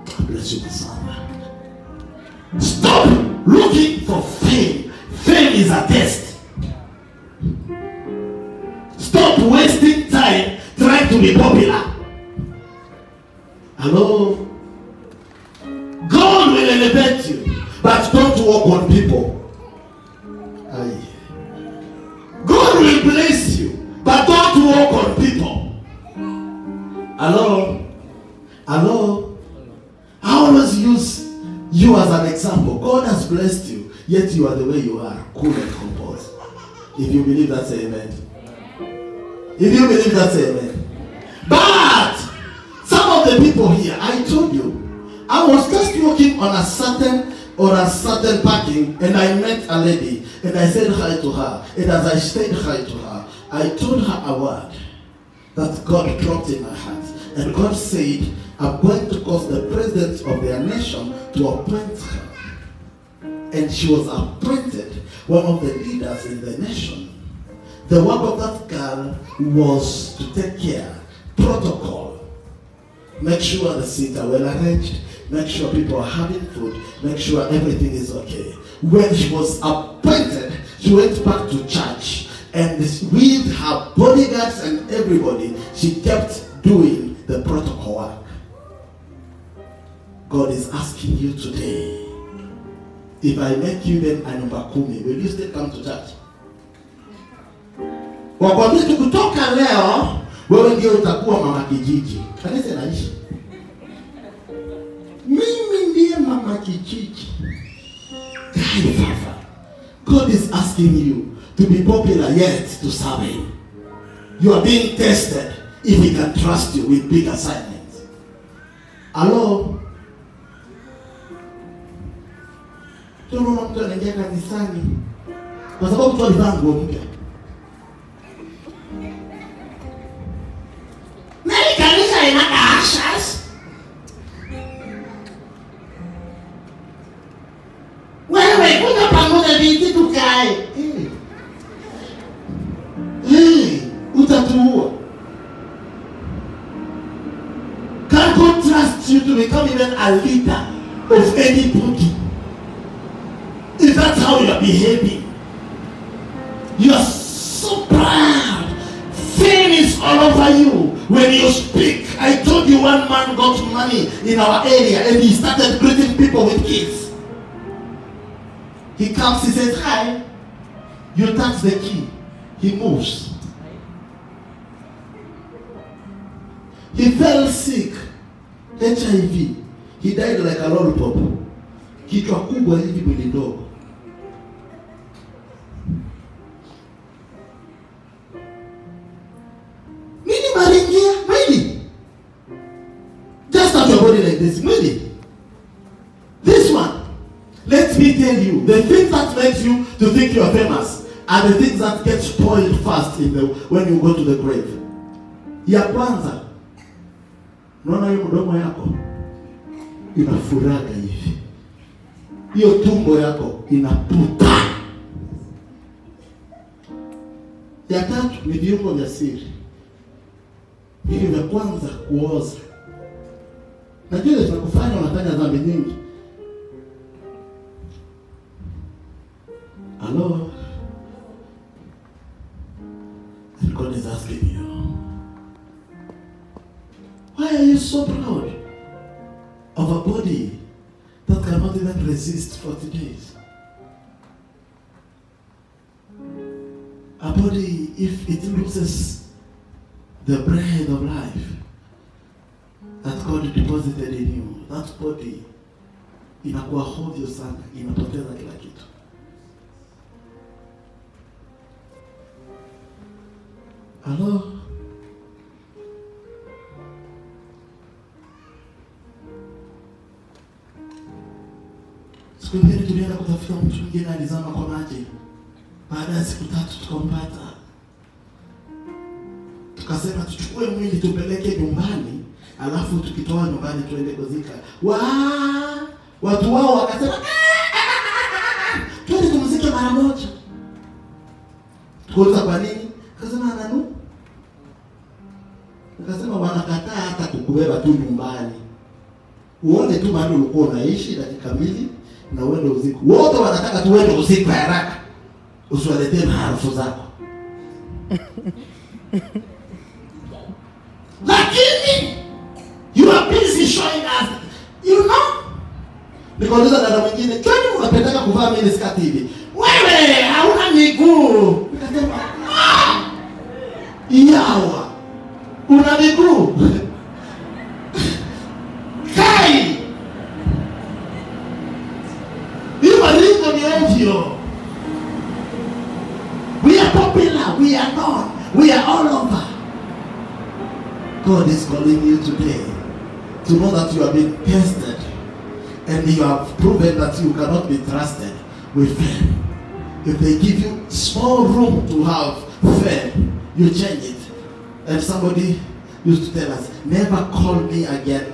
God bless you sana. Stop looking for fame. Fame is a test. Stop wasting time trying to be popular. Hello? God will elevate you, but don't walk on people. Aye. God will bless you, but don't walk on people. Hello? Hello? I always use you as an example. God has blessed you, yet you are the way you are, cool and composed. If you believe that, say amen. If you believe that, say amen. But some of the people here, I told you, I was just walking on a certain parking, and I met a lady, and I said hi to her. And as I said hi to her, I told her a word that God dropped in my heart. And God said, I'm going to cause the president of their nation to appoint her. And she was appointed one of the leaders in the nation. The work of that girl was to take care, protocol, make sure the seats are well arranged, make sure people are having food, make sure everything is okay. When she was appointed, she went back to church, and with her bodyguards and everybody, she kept doing the protocol work. God is asking you today, if I make you then a number kumi, will you still come to church? Wakwambia kutoka leo wewe ndio utakuwa mama kijiji. Kanisa naishi. Mimi ndiye mama kijiji. God is asking you to be popular yet to serve him. You are being tested if he can trust you with big assignments. Hello? Tunaona mtu anaingia kanisani kwa sababu tu alivaa nguo mpya. Mimi kanisa ina ashas. Wewe kuna pamoja viti tukae. Utatuua. Can God trust you to become even a leader of anybody? If that's how you are behaving, you are so proud. Fame is all over you when you speak. I told you one man got money in our area and he started greeting people with kids. He comes, he says, hi. You touch the key. He moves. He fell sick. HIV. He died like a lollipop. Kichwa kubwa hivi mwili ndogo. Mini maringia, really? Just have your body like this, really? This one, let me tell you, the things that makes you to think you are famous are the things that get spoiled fast when you go to the grave. Ya kwanza, unaona hiyo mdomo yako inafuraga hivi. Hiyo tumbo yako inaputa. Ya tatu ni viungo vya siri. Hivi vya kwanza kuoza. Najua tunakufanya unafanya dhambi nyingi. Hello? And God is asking you, why are you so proud of a body that cannot even resist 40 days? A body, if it loses the bread of life that God deposited in you, that body inakuwa hovyo sana, inapoteza kila kitu. Hello? Siku mbili tulienda kutafuta mtu mwingine alizama kwa maji. Baada ya siku 3 tukampata. Tukasema tuchukue mwili tupeleke nyumbani, alafu tukitoa nyumbani tuende kuzika. Watu wao wakasema twende tumzike mara moja. Tukauliza kwa nini? Akasema ananu. Nikasema wanakataa hata kukubeba tu nyumbani. Uone tu mahali ulikuwa unaishi dakika mbili na uende usiku. Wote wanataka tu uende usiku haraka. Usiwaletee harufu zako. Lakini you are busy showing us, you know. Nikauliza dada mwingine, "Kwani unapenda kuvaa mini skirt hivi? Wewe hauna miguu." Nikasema, "Yawa. Una miguu?" Kai! Maringo ni ovyo. We are popular, we are known, we are all over. God is calling you today to know that you have been tested and you have proven that you cannot be trusted with faith. If they give you small room to have faith, you change it. And somebody used to tell us, "Never call me again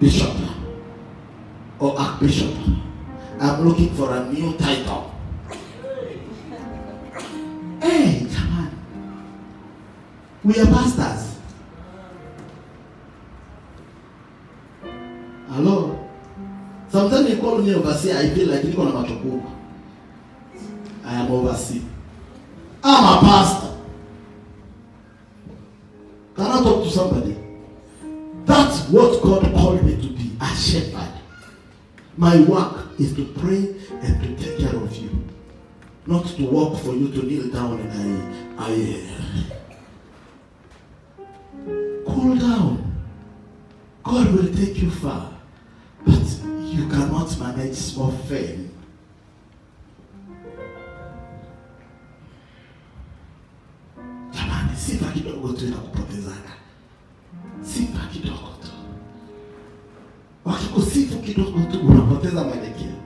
Bishop or Archbishop. I'm looking for a new title." Hey, come on. We are pastors. Hello? Sometimes you call me overseer, I feel like you're going to I am overseer. I'm a pastor. Can I talk to somebody? That's what God called me to be, a shepherd. My work is to pray and to take care of you. Not to work for you to kneel down and cool down. God will take you far. But you cannot manage small fame. Jamani, sifa kidogo tu inakupotezana. Sifa kidogo tu. Wakikusifu kidogo tu unapoteza mwelekeo.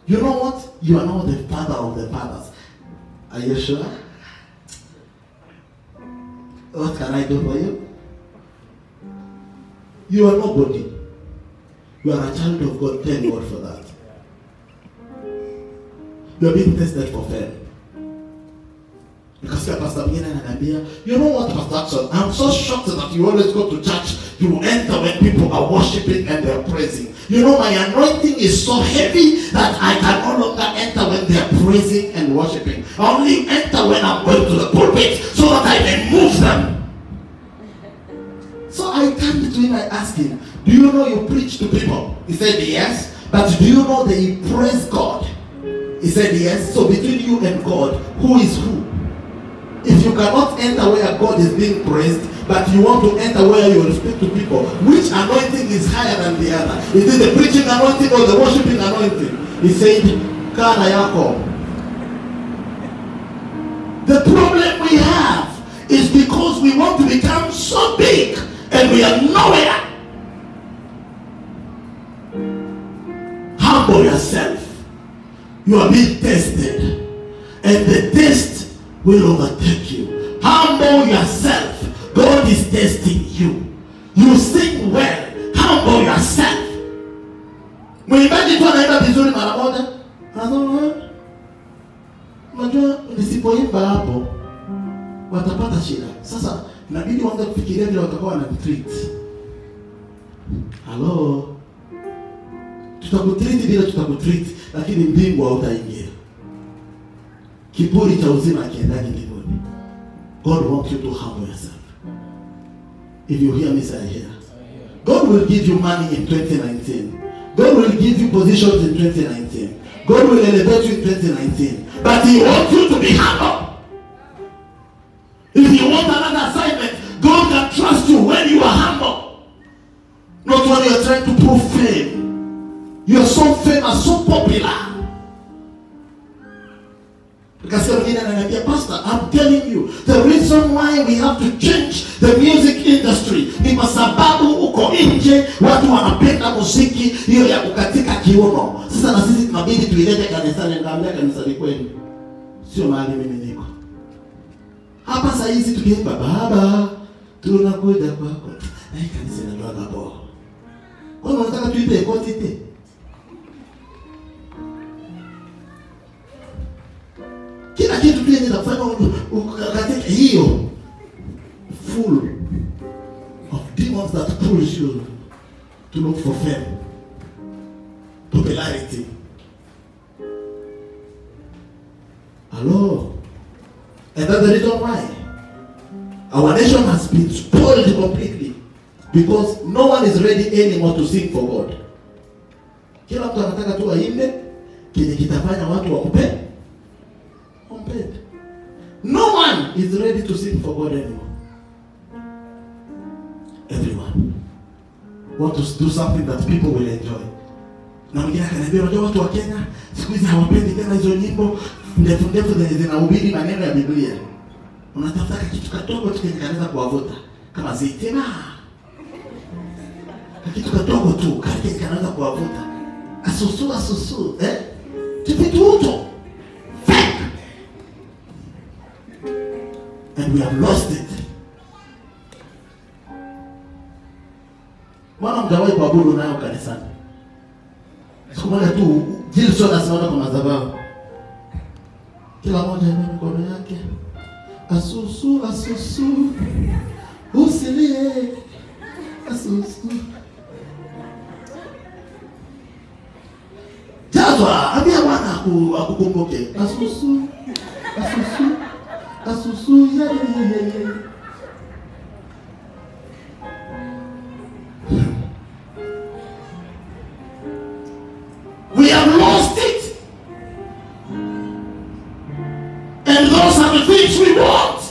You know what? You are now the father of the fathers. Are you sure? What can I do for you? You are nobody. You are a child of God. Thank God for that. You are being tested for faith. Because Pastor mwingine ananiambia, "You know what, Pastor Jackson? I'm so shocked that you always go to church. You enter when people are worshiping and they are praising. You know, my anointing is so heavy that I can no longer enter when they are praising and worshiping. I only enter when I'm going to the pulpit so that I may move them." So I turned to him and asked him, "Do you know you preach to people?" He said, "Yes." "But do you know that you praise God?" He said, "Yes." So between you and God, who is who? If you cannot enter where God is being praised, but you want to enter where you will speak to people, which anointing is higher than the other? Is it the preaching anointing or the worshiping anointing? He said, "Kana yako." The problem we have is because we want to become so big and we are nowhere. Humble yourself. You are being tested, and the test will overtake you. Humble yourself. God is testing you. You sing well. Humble yourself. Mwimbaji tu anaimba vizuri mara moja, unajua nisipoimba hapo watapata shida. Sasa inabidi waanze kufikiria vile watakuwa wanamtreat. Hello. Tutakutreat bila tutakutreat, lakini mbingu hautaingia. Kiburi cha uzima kiendani mbinguni. God wants you to humble yourself. If you hear me, say here. God will give you money in 2019. God will give you positions in 2019. God will elevate you in 2019. But He wants you to be humble. If you want another assignment, God can trust you when you are humble. Not when you are trying to prove fame. You are so famous, so popular. Because Pastor, I'm telling you, the reason why we have to change the music industry ni kwa sababu uko nje watu wanapenda muziki hiyo ya kukatika kiuno. Sasa na sisi tunabidi tuilete kanisani, ngaambia kanisani kwenu. Sio mahali mimi niko. Hapa sasa hizi tukiimba baba tunakuja kwako. Kanisa ndio hapo. Kwa nini unataka tuipe quantity? Kila kitu tu yenye nafanya katika hiyo full push you to look for fame, popularity. Hello? And that's the reason why our nation has been spoiled completely, because no one is ready anymore to sing for God. Kila mtu anataka tu aimbe kile kitafanya watu wampende. No one is ready to sing for God anymore. Everyone want to do something that people will enjoy. Na mwingine akaniambia, unajua watu wa Kenya siku hizi hawapendi tena hizo nyimbo ndefu zinahubiri maneno ya Biblia. Unatafuta kitu kidogo tu kinaweza kuwavuta kama zitina. Kitu kidogo tu kinaweza kuwavuta. Asusu, Tipitu. Fake. And we have lost it. Mwana mjawai kuabudu nayo kanisani. Siku moja tu Gilson asimama kwa madhabahu. Kila mmoja ana mikono yake. Asusu. Usilie. Asusu. Jazwa, ambia Bwana akukumbuke. Asusu, yeah. We have lost it. And those are the things we want.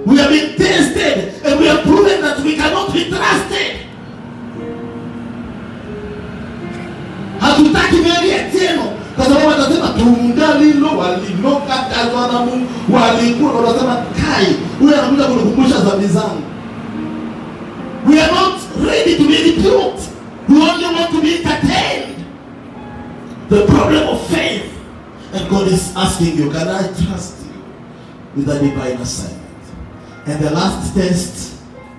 We have been tested and we have proven that we cannot be trusted. Hatutaki miali tena. Kwa sababu watasema tungalilo walilokatazwa na Mungu walikuwa wanasema kai huyu anakuja kunikumbusha dhambi zangu. We are not ready to be rebuked. We only want to be entertained. The problem of faith. And God is asking you, can I trust you with a divine assignment? And the last test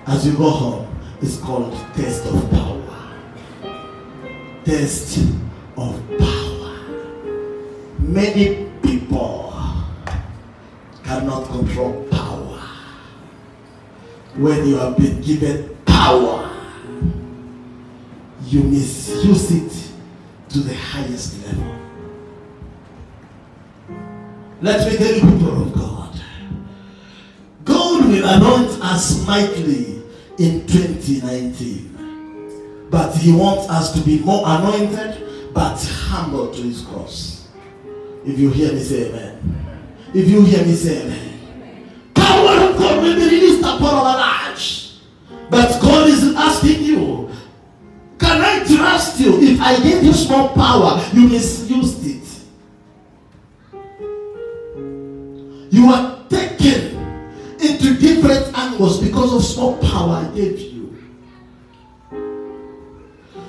as you go home is called test of power. Test of power. Many people cannot control power. When you have been given power, you misuse it to the highest level. Let me tell you, people of God, God will anoint us mightily in 2019. But He wants us to be more anointed, but humble to His cross. If you hear me, say amen. If you hear me, say amen. Power of God will be released upon our lives. But God is asking you, can I trust you? If I gave you small power, you misused it. You are taken into different angles because of small power I gave you.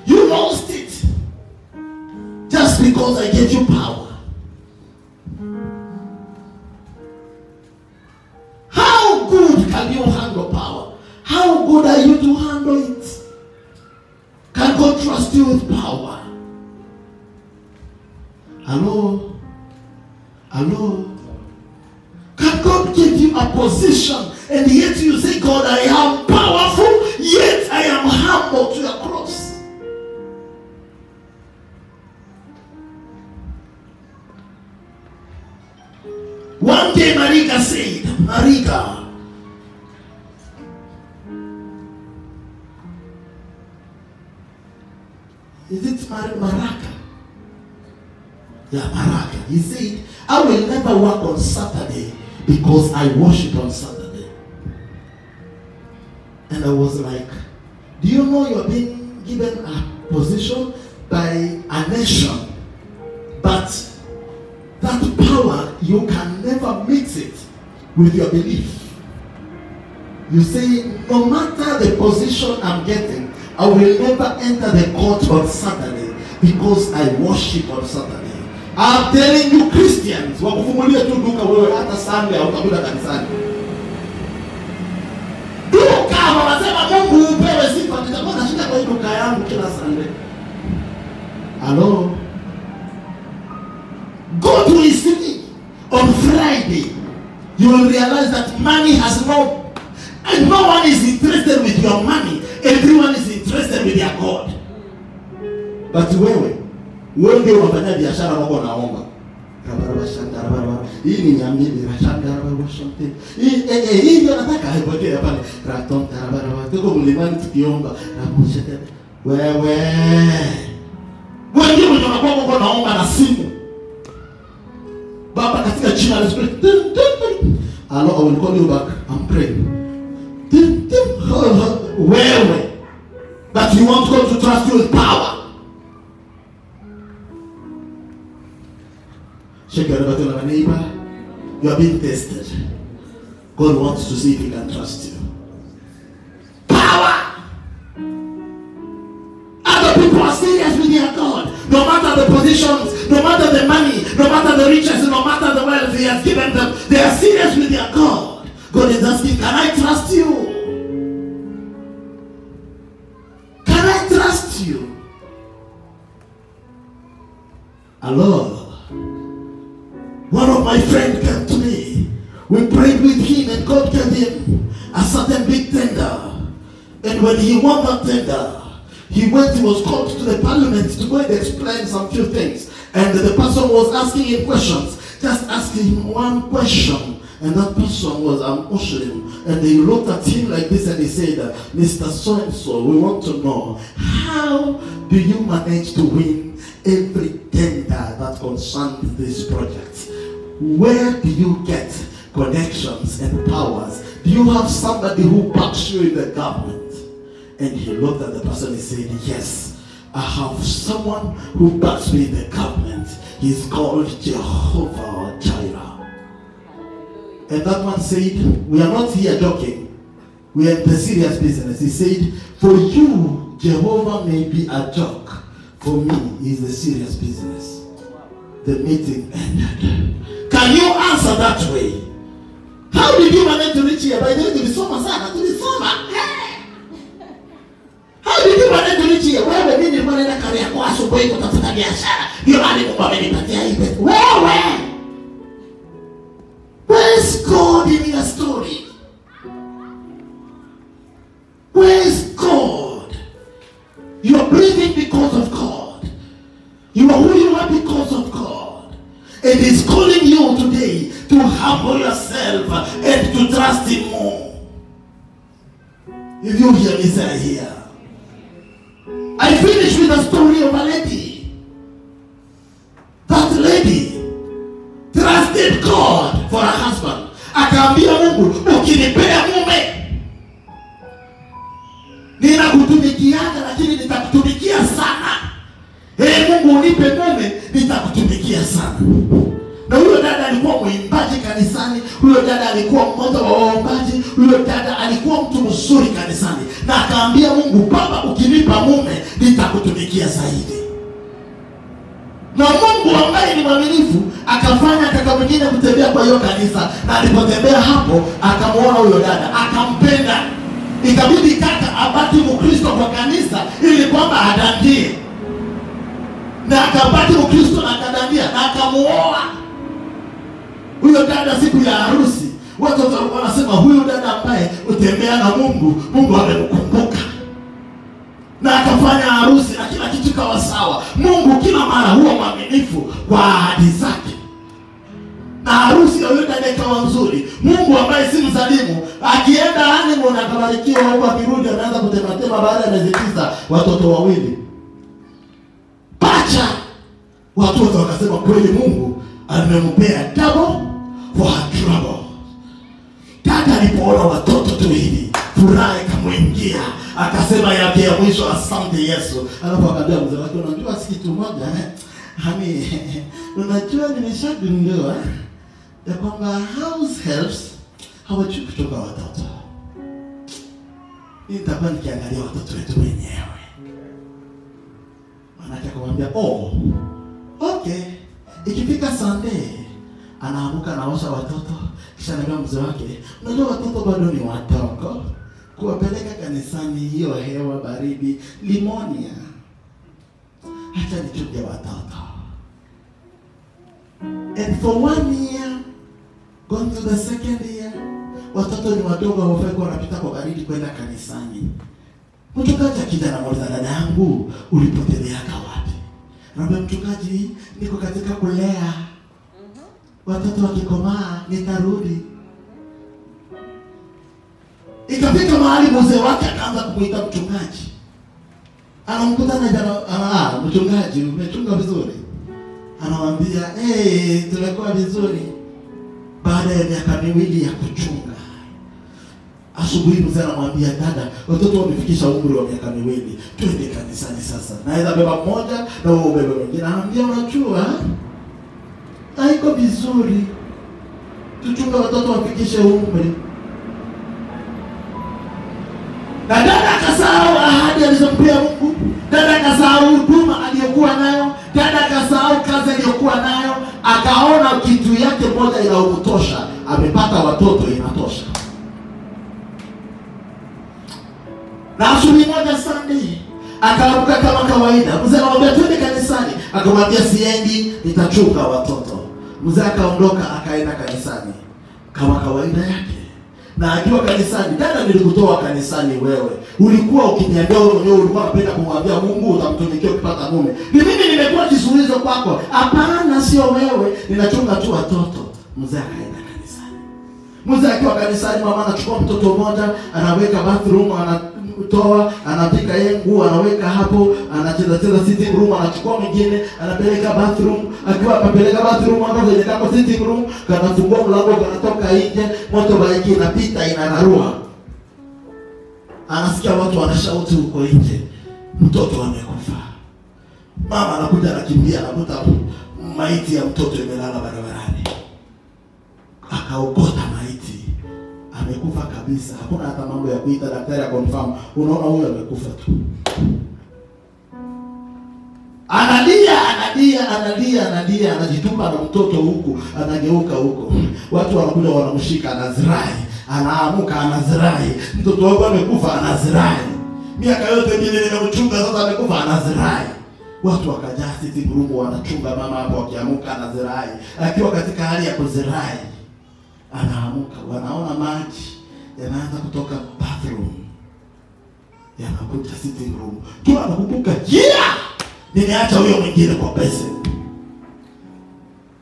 You lost it just because I gave you power. How good can you handle power? How good are you to handle it? Can God trust you with power? Hello? Can God give you a position and yet you say, God, I am powerful, yet I am humble to your cross? One day Marika said, is it Maraka? Yeah, Maraka. He said, I will never work on Saturday because I worship on Saturday. And I was like, do you know you're being given a position by a nation? But that power, you can never mix it with your belief. You say, no matter the position I'm getting, I will never enter the court on Saturday because I worship on Saturday. I'm telling you, Christians, wakufumulia tu duka wewe hata Sunday utakuja kanisani. Duka wanasema Mungu upewe sifa, nitakuwa nashinda kwa duka yangu kila Sunday. Hello? Go to his city on Friday. You will realize that money has no one is interested with your money. Everyone is interested with their God. But wewe ndio unafanya biashara wako naomba. Hii ni nyambi hii ndio nataka haipokee pale. Raton tarabara. Tuko mlimani tukiomba. Wewe ndio unakuwa wako naomba na simu. Baba katika jina la Yesu. Allah, I will call you back. I'm praying. Wewe that you want God to trust you with power. Shake your neighbor. You are being tested. God wants to see if He can trust you. Power. Other people are serious with their God. No matter the positions, no matter the money, no matter the riches, no matter the wealth He has given them, they are serious with their God. God is asking, can I trust you? Can I trust you? Allah. One of my friends came to me. We prayed with him and God gave him a certain big tender. And when he won that tender, he was called to the parliament to go and explain some few things. And the person was asking him questions. Just asking him one question. And that person was a Muslim. And he looked at him like this and he said, Mr. So-and-so, we want to know, how do you manage to win every tender that concerns this project? Where do you get connections and powers? Do you have somebody who backs you in the government? And he looked at the person and said, yes, I have someone who backs me in the government. He's called Jehovah Jireh. And that one said, we are not here joking. We are in the serious business. He said, for you, Jehovah may be a joke. For me, it's the serious business. The meeting ended. Can you answer that way? How did you manage to reach here? By the way, to be soma sana, to be soma. How did you manage to reach here? Wewe mimi nilikuwa kari yako asubuhi kutafuta biashara. Hiyo Mungu amenipatia hii pesa. Wewe. Where's God in your story? Where's God? You are breathing because of God. You are who you are because of God. And He's calling you today to humble yourself and to trust Him more. If you hear me, say here. I finish with a story of a lady. That lady trusted God for a husband. Akaambia Mungu, ukinipea mume ninakutumikiana, lakini nitakutumikia sana. Mungu unipe mume, nitakutumikia sana. Na huyo dada alikuwa mwimbaji kanisani, huyo dada alikuwa mmoja wa waombaji, huyo dada alikuwa mtu mzuri kanisani. Na akaambia Mungu, Baba, ukinipa mume nitakutumikia zaidi. Na Mungu ambaye ni mwaminifu akafanya kaka mwingine kutembea kwa hiyo kanisa, na alipotembea hapo akamuona huyo dada, akampenda. Ikabidi kaka abaki Mkristo kwa kanisa ili kwamba adandie. Na akabaki Mkristo na akadandia na akamuoa. Huyo dada siku ya harusi, watu wanasema huyo dada ambaye utembea na Mungu, Mungu amemkumbuka. Na akafanya harusi na kila kitu kawa sawa. Mungu kila mara huwa mwaminifu kwa ahadi zake. Na harusi ya huyo dada ikawa nzuri. Mungu ambaye si mzalimu, akienda honeymoon akabarikiwa, huko akirudi anaanza kutematema baada ya miezi 9 watoto wawili. Pacha. Watu wakasema kweli Mungu amempea double for her trouble. Dada alipoona watoto tu hivi, furaha ikamwingia, akasema yake ya mwisho, asante Yesu. Alafu akaambia mzee wake, unajua si kitu moja hani, unajua nimeshagundua ya kwamba house helps hawajui kutoka watoto. Nitakuwa nikiangalia watoto wetu wenyewe. Manake akamwambia, oh, okay. Ikifika Sunday anaamuka anaosha watoto, kisha anaambia mzee wake, unajua watoto bado ni wadogo, kuwapeleka kanisani hiyo hewa baridi, limonia. Acha nichukue watoto. And for 1 year, going to the second year, watoto ni wadogo, hawafai kuwa wanapita kwa baridi kwenda kanisani. Mchungaji akija anamuuliza, dada yangu ulipotelea wapi? Naambia mchungaji, niko katika kulea. Watoto wakikomaa nitarudi. Ikafika mahali mzee wake akaanza kumuita mchungaji. Anamkutana jana, mchungaji umechunga vizuri. Anamwambia, tumekuwa vizuri. Baada ya miaka 2 ya kuchunga. Asubuhi mzee anamwambia, dada, watoto wamefikisha umri wa miaka 2. Twende kanisani sasa. Naweza beba mmoja na wewe ubebe mwingine. Anamwambia, unajua haiko vizuri tuchunga watoto wafikishe umri. Na dada akasahau ahadi alizompea Mungu. Dada akasahau huduma aliyokuwa nayo. Dada akasahau kazi aliyokuwa nayo. Akaona kitu yake moja inayomtosha. Amepata watoto inatosha. Na asubuhi moja Sunday akaamka kama kawaida. Mzee anamwambia twende kanisani. Akamwambia siendi, nitachunga watoto. Mzee akaondoka akaenda kanisani kama kawaida yake. Na akiwa kanisani, dada, nilikutoa kanisani wewe. Ulikuwa ukiniambia wewe mwenyewe ulikuwa unapenda kumwambia Mungu utamtumikia ukipata mume. Ni mimi nimekuwa kisulizo kwako. Hapana, sio wewe. Ninachunga tu watoto. Mzee akaenda kanisani. Mzee akiwa kanisani, mama anachukua mtoto mmoja, anaweka bathroom, anatoa, anapika yeye nguo, anaweka hapo, anacheza sitting room, anachukua mwingine, anapeleka bathroom. Akiwa anapeleka bathroom, anaanza kwenye sitting room, kanafungua mlango, kanatoka nje, moto bike inapita inararua. Anasikia watu wanashauti huko nje, mtoto amekufa. Mama anakuja anakimbia, anakuta maiti ya mtoto imelala barabarani. Akaokota maiti. Amekufa kabisa. Hakuna hata mambo ya kuita daktari ya confirm. Unaona huyu amekufa tu. Analia, anajitupa na mtoto huku, anageuka huko. Watu wanakuja wanamshika, anazirai. Anaamuka, anazirai. Mtoto wako amekufa, anazirai. Miaka yote mimi nimemchunga, sasa amekufa, anazirai. Watu wakajaa sitting room, wanachunga mama hapo akiamuka, anazirai. Akiwa katika hali ya kuzirai, anaamuka, wanaona maji yanaanza kutoka bathroom, yanakuja sitting room. Tu anakumbuka, nimeacha huyo mwingine kwa pesa.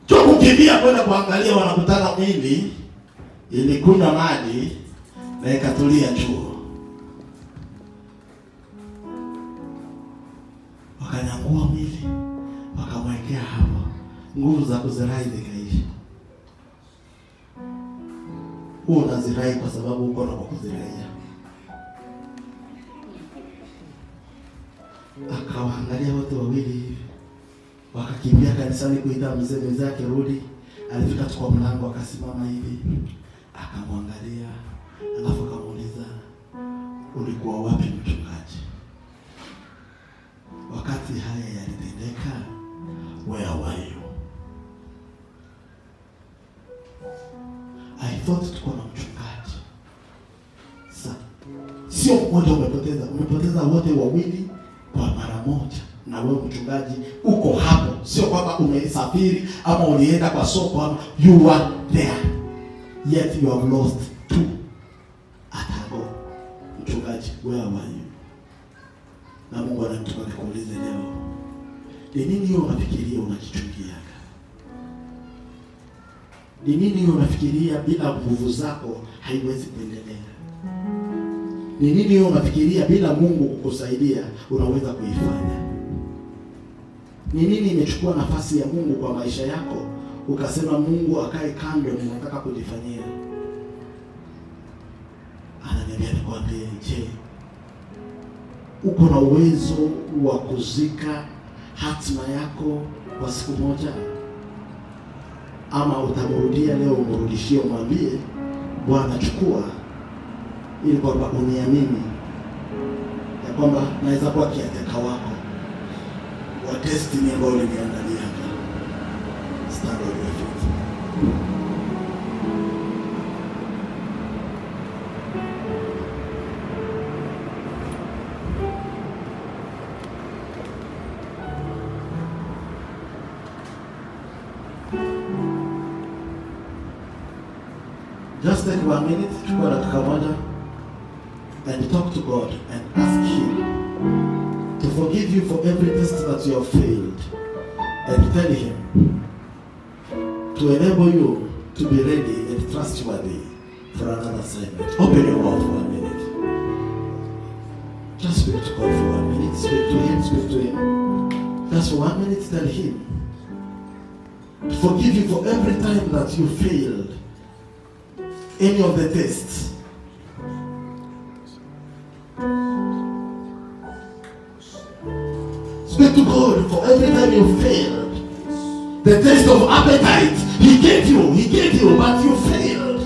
Tu kukimbia kwenda kuangalia, wanakutana mwili ilikunywa maji na ikatulia chuo. Wakanyangua mwili, wakamwekea hapo. Nguvu za kuzirai zikaisha. Huo unazirai kwa sababu uko na kuziraia. Akawaangalia wote wawili hivi. Wakakimbia kanisani kuita mzee akirudi. Alifika tu kwa mlango, akasimama hivi. Akamwangalia, alafu akamuuliza, ulikuwa wapi mchungaji wakati haya yalitendeka? Where were you? I thought tuko na mchungaji. Sio mmoja umepoteza wote wawili kwa mara moja. Na wewe mchungaji uko hapo. Sio kwamba umesafiri ama ulienda kwa soko ama you are there. Yet you have lost 2 at ago. Mchungaji, where were you? Na Mungu anataka nikuulize leo. Ni nini wewe unafikiria unakichungia? Ni nini unafikiria bila nguvu zako haiwezi kuendelea? Ni nini unafikiria bila Mungu kukusaidia unaweza kuifanya? Ni nini imechukua nafasi ya Mungu kwa maisha yako ukasema Mungu akae kando, ninataka kujifanyia? Ananiambia nikwambie, je, uko na uwezo wa kuzika hatima yako kwa siku moja? Ama utamrudia leo, umrudishie, umwambie Bwana chukua, ili kwamba uniamini ya kwamba naweza kuwa kiateka wako wa destiny ambayo uliniandalia hapa. Stand on your feet. Just take 1 minute, chukua dakika moja. and talk to God and ask Him to forgive you for every test that you have failed, and tell Him to enable you to be ready and trustworthy for another assignment. Open your mouth for a minute. Just speak to God for 1 minute. Speak to Him, speak to Him. Just for 1 minute, tell Him to forgive you for every time that you failed any of the tests. Speak to God for every time you failed. The test of appetite, He gave you, but you failed.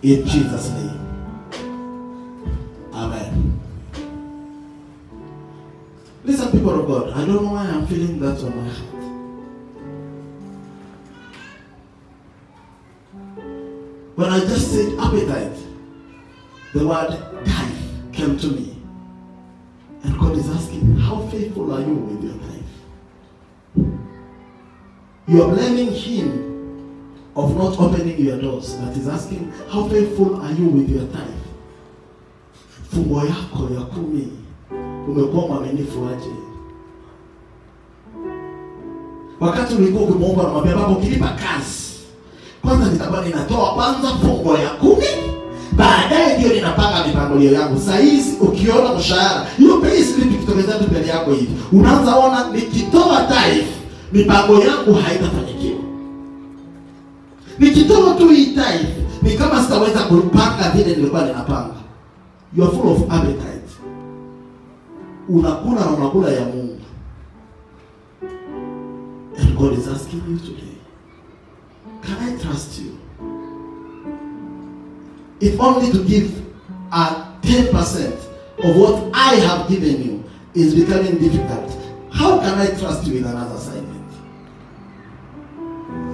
In Jesus' name. Amen. Listen, people of God, I don't know why I'm feeling that on my heart. When I just said appetite, the word tithe came to me. And God is asking, how faithful are you with your tithe? You are blaming Him of not opening your doors, but He's asking, how faithful are you with your tithe? Fungo yako ya 10 umekuwa mwaminifu aje? Wakati ulikuwa ukimuomba na mwambia Baba, ukinipa kazi, kwanza nitakuwa ninatoa kwanza fungo ya 10, baadaye ndio ninapanga mipangilio yangu. Sasa hizi ukiona mshahara, hiyo pay slip ikitokeza tu mbele yako hivi, unaanza ona nikitoa tithe, mipango yangu haitafanikiwa. Nikitoa tu hii tithe, ni kama sitaweza kupanga vile nilikuwa ninapanga. You are full of appetite. Unakula na unakula ya Mungu. And God is asking you today, can I trust you? If only to give a 10% of what I have given you is becoming difficult, how can I trust you with another assignment?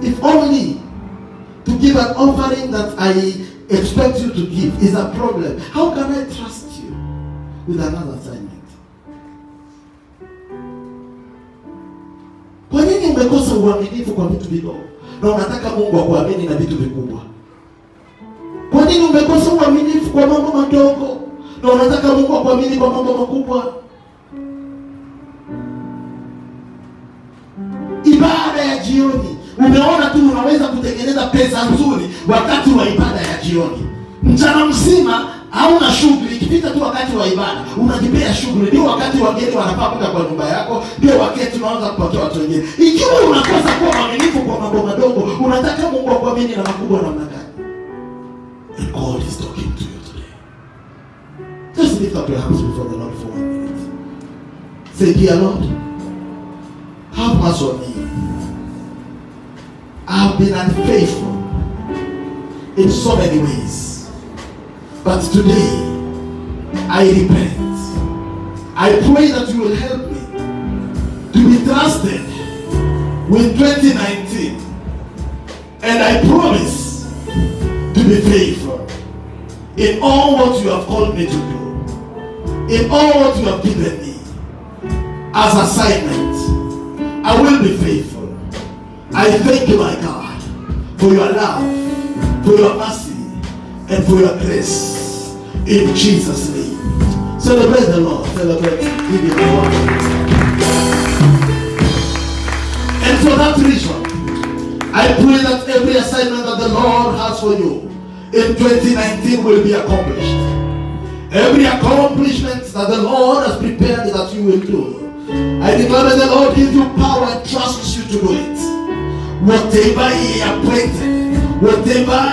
If only to give an offering that I expect you to give is a problem, how can I trust you with another assignment? Kwa nini umekosa uaminifu kwa vitu vidogo na unataka Mungu akuamini na vitu vikubwa? Kwa nini umekosa uaminifu kwa mambo madogo na unataka Mungu akuamini kwa mambo makubwa? Ibada ya jioni, umeona tu unaweza kutengeneza pesa nzuri wakati wa ibada ya jioni. Mchana mzima hauna shughuli, ikifika tu wakati wa ibada unajipea shughuli. Ndio wakati wageni wanafaa kuja kwa nyumba yako, ndio wakati unaanza kupokea watu wengine. Ikiwa unakosa kuwa mwaminifu kwa mambo madogo, unataka Mungu akuamini na makubwa namna gani? And God is talking to you today. Just lift up your hands before the Lord for 1 minute. Say, dear Lord, have mercy on me. I have been unfaithful in so many ways. But today, I repent. I pray that you will help me to be trusted with 2019. And I promise to be faithful in all what you have called me to do, in all what you have given me as assignment. I will be faithful. I thank you, my God, for your love, for your mercy, and for your grace. In Jesus' name. Celebrate the Lord. Celebrate. Give him the word. And for that reason, I pray that every assignment that the Lord has for you in 2019 will be accomplished. Every accomplishment that the Lord has prepared that you will do, I declare that the Lord gives you power and trusts you to do it. Whatever He appointed, whatever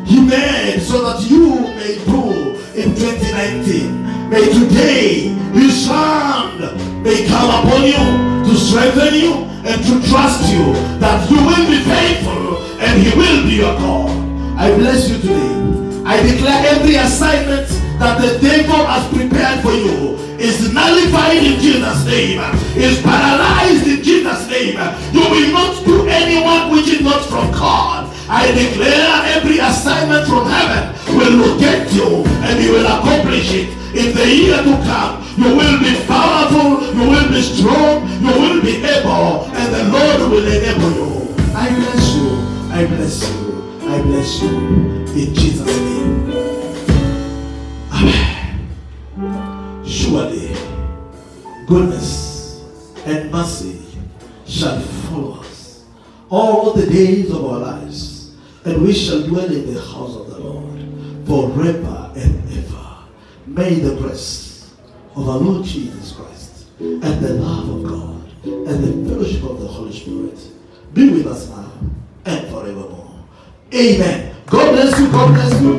He made so that you may do in 2019, may today His hand may come upon you to strengthen you and to trust you that you will be faithful and He will be your God. I bless you today. I declare every assignment that the devil has prepared for you is nullified in Jesus' name, is paralyzed in Jesus' name. You will not do any work which is not from God. I declare every assignment from heaven will locate you and you will accomplish it. In the year to come, you will be powerful, you will be strong, you will be able, and the Lord will enable you. I bless you. I bless you. I bless you. In Jesus' name. Amen. Surely, goodness and mercy shall follow us all the days of our lives, and we shall dwell in the house of the Lord forever and ever. May the grace of our Lord Jesus Christ and the love of God and the fellowship of the Holy Spirit be with us now and forevermore. Amen. God bless you. God bless you.